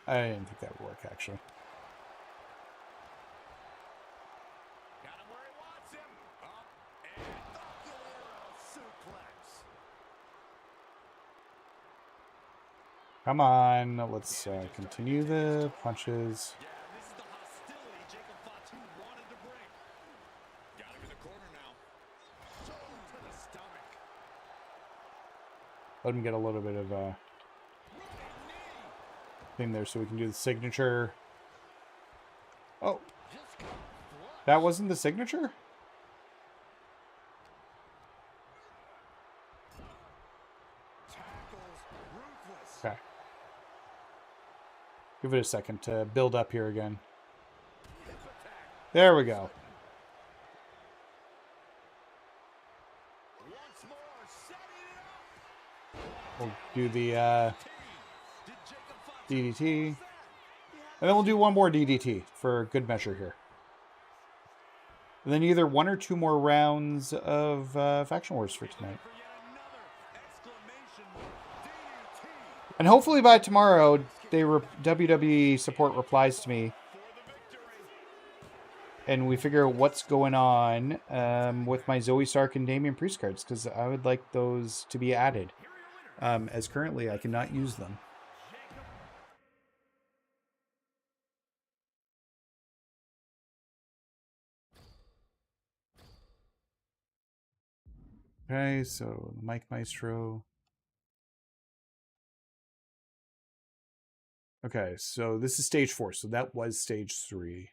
I didn't think that would work, actually. Got him where he wants him. Up and Suplex. Come on, let's continue the punches. yeah, this is the hostility Jacob Fatu wanted to bring. Got him in the corner now. Shoulder to the stomach. Let him get a little bit of thing there so we can do the signature. That wasn't the signature? Okay. Give it a second to build up here again. There we go. We'll do the DDT. And then we'll do one more DDT for good measure here. And then either 1 or 2 more rounds of Faction Wars for tonight. And hopefully by tomorrow, WWE support replies to me. And we figure out what's going on with my Zoe Stark and Damian Priest cards. Because I would like those to be added. As currently, I cannot use them. Okay, so the Mike Maestro. Okay, so this is stage 4. So that was stage 3.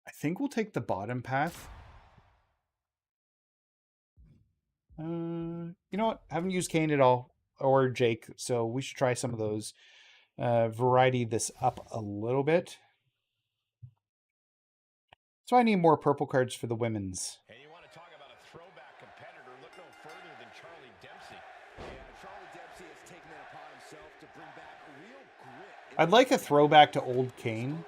I think we'll take the bottom path. You know what? I haven't used Kane at all, or Jake, so we should try some of those. Variety this up a little bit. So I need more purple cards for the women's. And you want to talk about a throwback competitor, look no further than Charlie Dempsey. Yeah, Charlie Dempsey has taken it upon himself to bring back real grit. I'd like a throwback to old Kane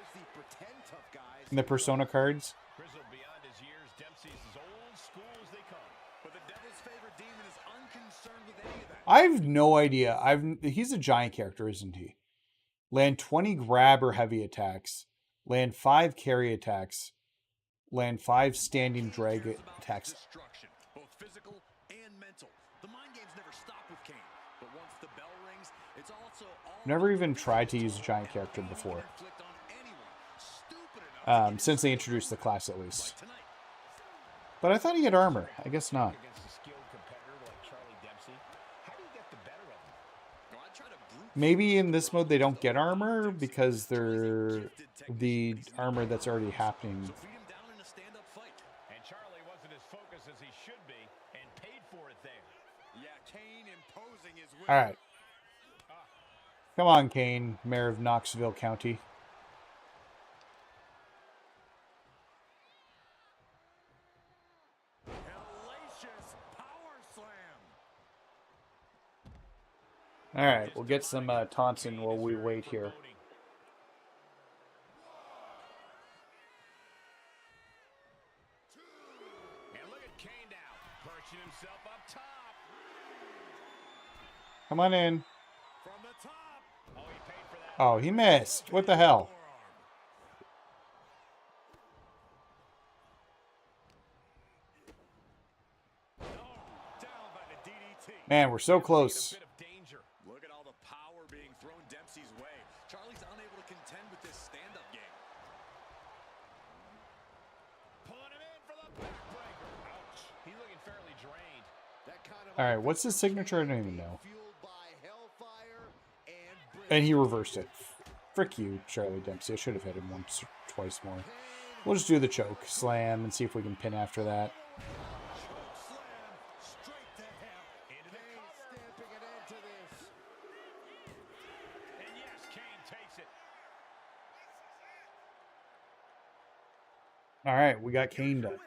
in the Persona cards. Grizzled beyond his years, Dempsey's as old school as they come. But the Devil's favorite demon is unconcerned with any of that. I have no idea. He's a giant character, isn't he? Land 20 grab or heavy attacks. Land 5 carry attacks. Land 5 standing drag attacks. Destruction, both physical and mental. The mind games never stop with Kane, but once the bell rings, it's also all Never even tried to use a giant character before. inflict on anyone stupid enough Since they introduced the class, at least. But I thought he had armor. I guess not. against a skilled competitor like Charlie Dempsey. How do you get the better of him? Well, I try to brute Maybe in this mode they don't get armor because they're the armor that's already happening. beat him down in a stand-up fight. And Charlie wasn't as focused as he should be and paid for it there. Yeah, Kane imposing his will. All right. Come on, Kane, Mayor of Knoxville County. Hellacious power slam. All right, we'll get some taunts in while we wait here. And look at Kane now, perching himself up top. Come on in. From the top. Oh, he paid for that. Oh, he missed. What the hell? Down by the DDT. Man, we're so close. Bit of danger. Look at all the power being thrown Dempsey's way. Charlie's unable to contend with this stand-up game. Pulling him in for the backbreaker. Ouch. He's looking fairly drained. That kind of All right, what's his signature? I don't even know. fueled by hellfire and And he reversed it. Frick you, Charlie Dempsey. I should have hit him once or twice more. We'll just do the choke slam and see if we can pin after that. choke slam straight to hell. Into the Kane cover. stamping an end to this. And yes, Kane takes it. All right, we got Kane done.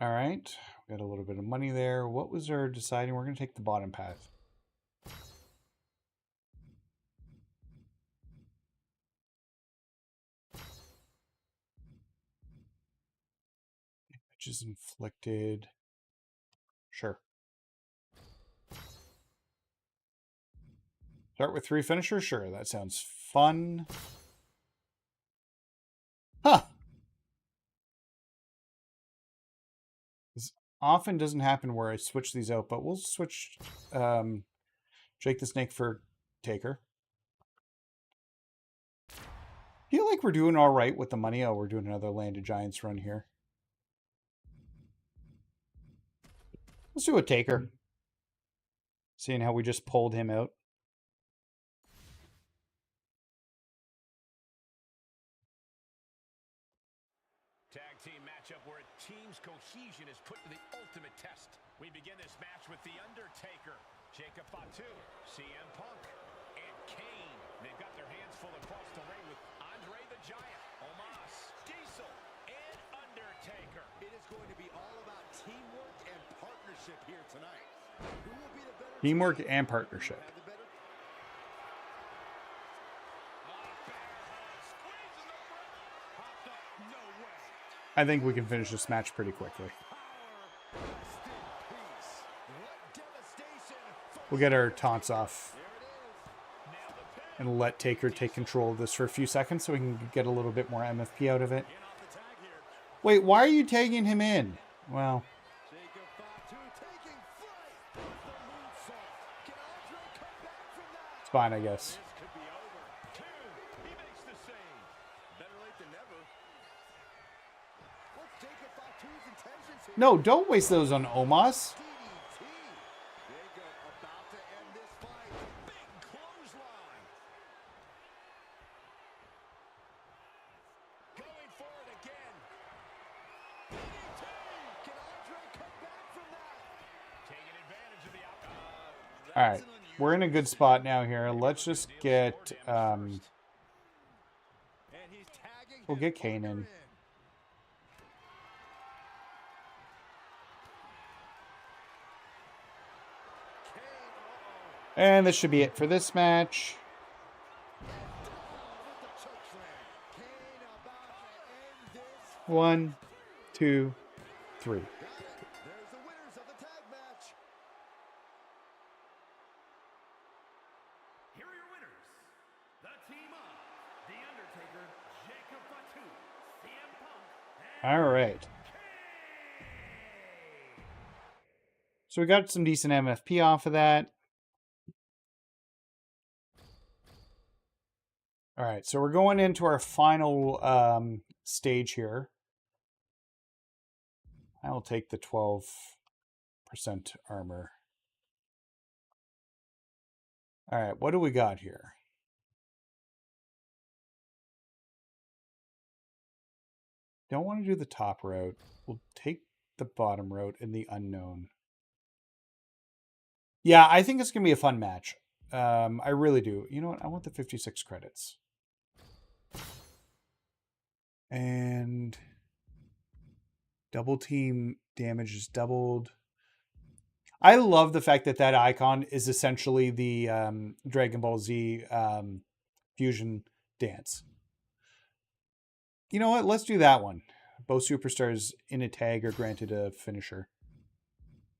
All right, we got a little bit of money there. What was our deciding? We're going to take the bottom path. Damages inflicted. Sure. Start with 3 finishers? Sure, that sounds fun. Huh. This often doesn't happen where I switch these out, but we'll switch Jake the Snake for Taker. Feel like we're doing all right with the money. Oh, we're doing another Land of Giants run here. Let's do a Taker. Seeing how we just pulled him out. Tag team matchup where a team's cohesion is put to the ultimate test. We begin this match with The Undertaker, Jacob Fatu, CM Punk, and Kane. They've got their hands full across the ring with Andre the Giant, Omos, Diesel, and Undertaker. It is going to be all about teamwork and partnership here tonight. Who will be the better Teamwork and partnership. have the better I think we can finish this match pretty quickly. We'll get our taunts off and let Taker take control of this for a few seconds so we can get a little bit more MFP out of it. Wait, why are you tagging him in? Well, it's fine, I guess. No, don't waste those on Omos. All right, we're in a good spot now here. Let's just get, we'll get Kane in. And this should be it for this match. 1, 2, 3. There's the winners of the tag match. Here are your winners. The team of The Undertaker, Jacob Fatu, CM Punk, and All right. So we got some decent MFP off of that. All right, so we're going into our final stage here. I will take the 12% armor. All right, what do we got here? Don't want to do the top route. We'll take the bottom route in the unknown. Yeah, I think it's going to be a fun match. I really do. You know what? I want the 56 credits. And double team damage is doubled. I love the fact that that icon is essentially the Dragon Ball Z fusion dance. You know what? Let's do that one. Both superstars in a tag are granted a finisher.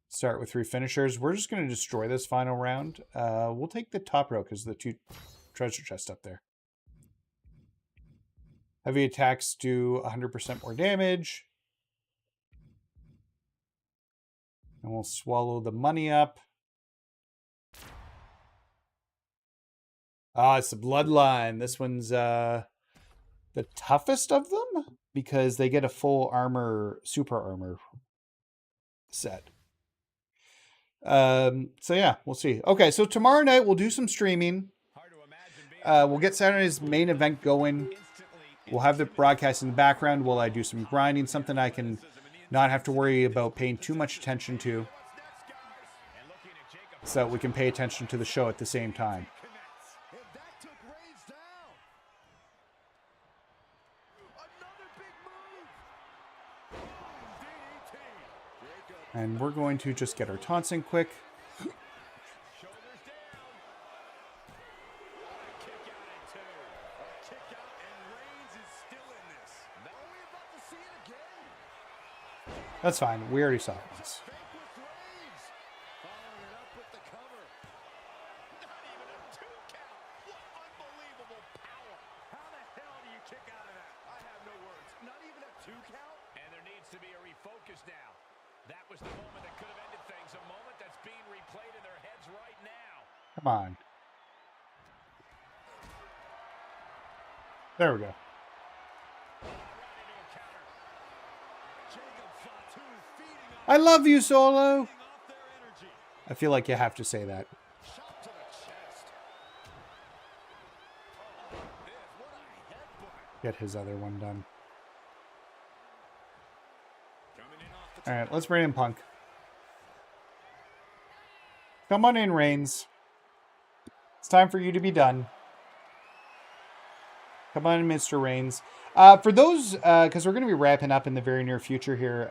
Start with 3 finishers. We're just going to destroy this final round. We'll take the top row because the 2 treasure chests up there. Heavy attacks do 100% more damage. And we'll swallow the money up. Ah, it's the Bloodline. This one's the toughest of them because they get a full armor, super armor set. So yeah, we'll see. Okay, so tomorrow night we'll do some streaming. We'll get Saturday's main event going. We'll have the broadcast in the background while I do some grinding, something I can not have to worry about paying too much attention to, so we can pay attention to the show at the same time. And we're going to just get our taunts in quick. That's fine. We already saw it once. Come on. There we go. I love you, Solo. I feel like you have to say that. Shot to the chest. Oh, Miz, what a headbutt. Get his other one done. Coming in off the All right, let's bring in Punk. Come on in, Reigns. It's time for you to be done. Come on, Mr. Reigns. For those, because we're going to be wrapping up in the very near future here,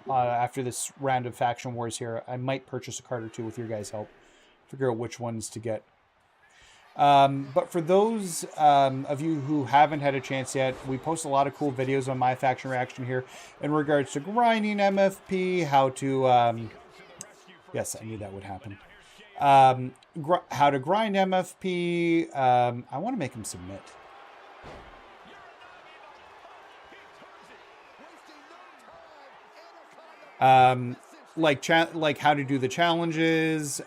after this round of Faction Wars here, I might purchase a card or two with your guys' help. Figure out which ones to get. But for those of you who haven't had a chance yet, we post a lot of cool videos on MyFaction Reaction here in regards to grinding MFP, how to... yes, I knew that would happen. How to grind MFP. I want to make him submit. Like how to do the challenges.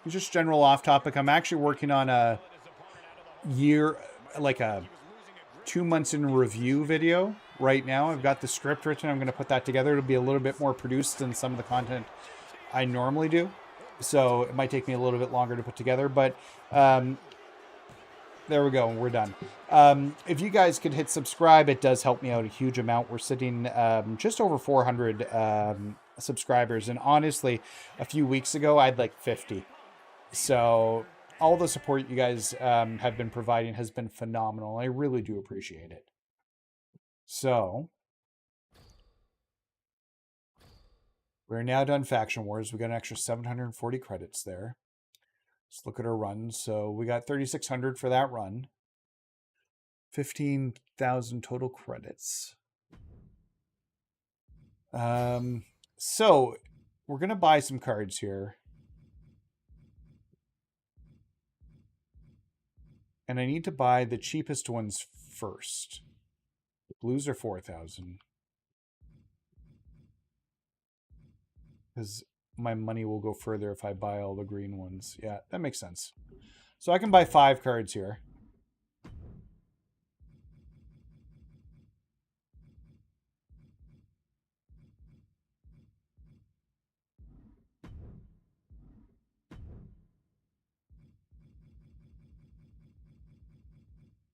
Just general off topic. I'm actually working on a like a 2 months in review video right now. I've got the script written. I'm going to put that together. It'll be a little bit more produced than some of the content I normally do. So it might take me a little bit longer to put together, but there we go. We're done. If you guys could hit subscribe, it does help me out a huge amount. We're sitting just over 400 subscribers. And honestly, a few weeks ago, I had like 50. So all the support you guys have been providing has been phenomenal. I really do appreciate it. So we're now done Faction Wars. We got an extra 740 credits there. Let's look at our runs. So we got 3,600 for that run. 15,000 total credits. So we're going to buy some cards here. And I need to buy the cheapest ones first. Blues are 4,000. Because my money will go further if I buy all the green ones. Yeah, that makes sense. So I can buy 5 cards here.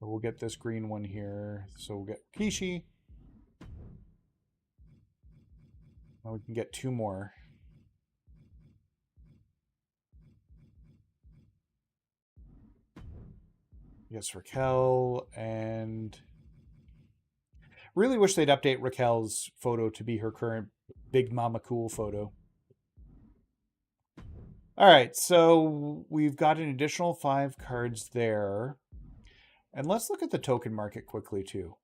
We'll get this green one here. So we'll get Kishi. Now we can get 2 more. Yes, Raquel, and really wish they'd update Raquel's photo to be her current Big Mama Cool photo. All right, so we've got an additional 5 cards there. And let's look at the token market quickly, too.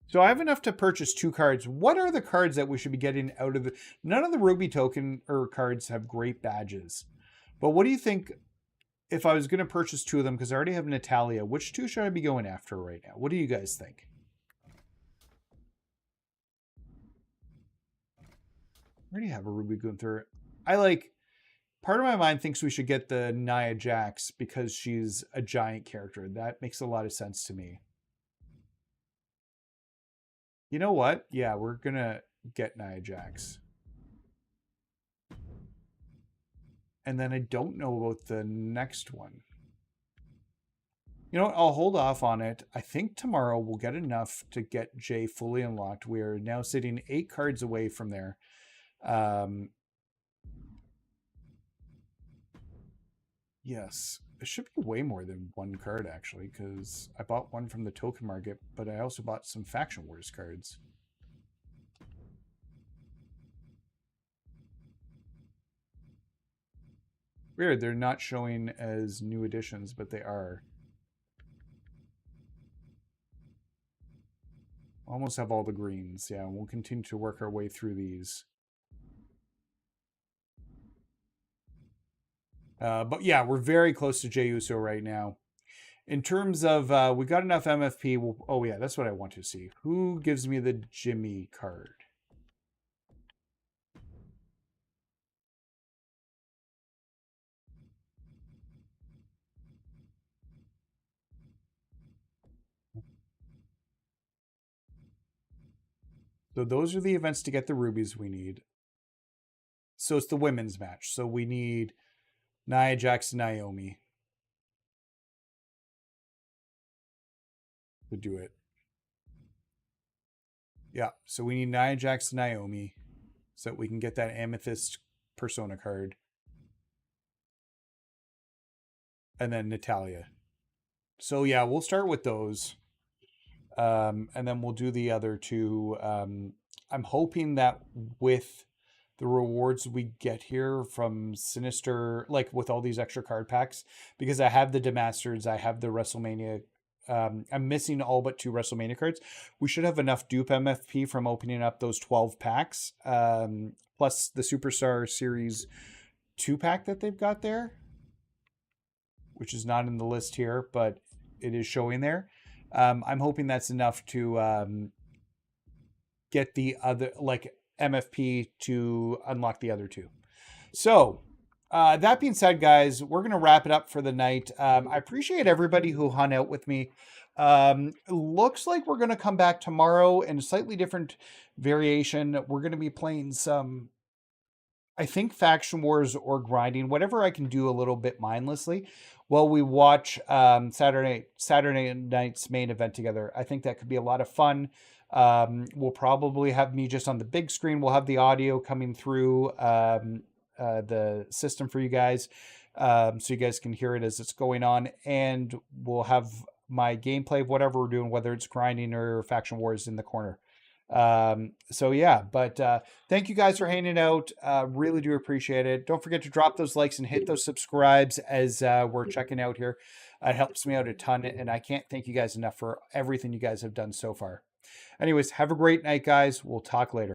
So I have enough to purchase 2 cards. What are the cards that we should be getting out of the... None of the Ruby token or cards have great badges. But what do you think if I was going to purchase 2 of them? Because I already have Natalia. Which 2 should I be going after right now? What do you guys think? I already have a Ruby Gunther. Part of my mind thinks we should get the Nia Jax because she's a giant character. That makes a lot of sense to me. You know what? Yeah, we're going to get Nia Jax. And then I don't know about the next one. You know what? I'll hold off on it. I think tomorrow we'll get enough to get Jey fully unlocked. We are now sitting 8 cards away from there. Yes, it should be way more than 1 card, actually, because I bought 1 from the token market, but I also bought some Faction Wars cards. Weird, they're not showing as new additions, but they are. Almost have all the greens. Yeah, we'll continue to work our way through these. But yeah, we're very close to Jey Uso right now. In terms of, we got enough MFP. Oh yeah, that's what I want to see. Who gives me the Jimmy card? So those are the events to get the rubies we need. So it's the women's match. So we need Nia Jax and Naomi to do it. Yeah, so we need Nia Jax and Naomi so that we can get that Amethyst Persona card. And then Natalia. So yeah, we'll start with those. And then we'll do the other two. I'm hoping that with the rewards we get here from Sinister, like with all these extra card packs, because I have the Demasters, I have the WrestleMania. I'm missing all but 2 WrestleMania cards. We should have enough dupe MFP from opening up those 12 packs, plus the Superstar Series 2 pack that they've got there, which is not in the list here, but it is showing there. I'm hoping that's enough to get the other, like, MFP to unlock the other 2. So that being said, guys, we're going to wrap it up for the night. I appreciate everybody who hung out with me. Looks like we're going to come back tomorrow in a slightly different variation. We're going to be playing some, I think, Faction Wars or grinding, whatever I can do a little bit mindlessly while we watch Saturday night's main event together. I think that could be a lot of fun. We'll probably have me just on the big screen. We'll have the audio coming through the system for you guys, so you guys can hear it as it's going on, and we'll have my gameplay of whatever we're doing, whether it's grinding or Faction Wars, in the corner. So yeah, but thank you guys for hanging out. Really do appreciate it. Don't forget to drop those likes and hit those subscribes as we're checking out here. It helps me out a ton, and I can't thank you guys enough for everything you guys have done so far. Anyways, have a great night, guys. We'll talk later.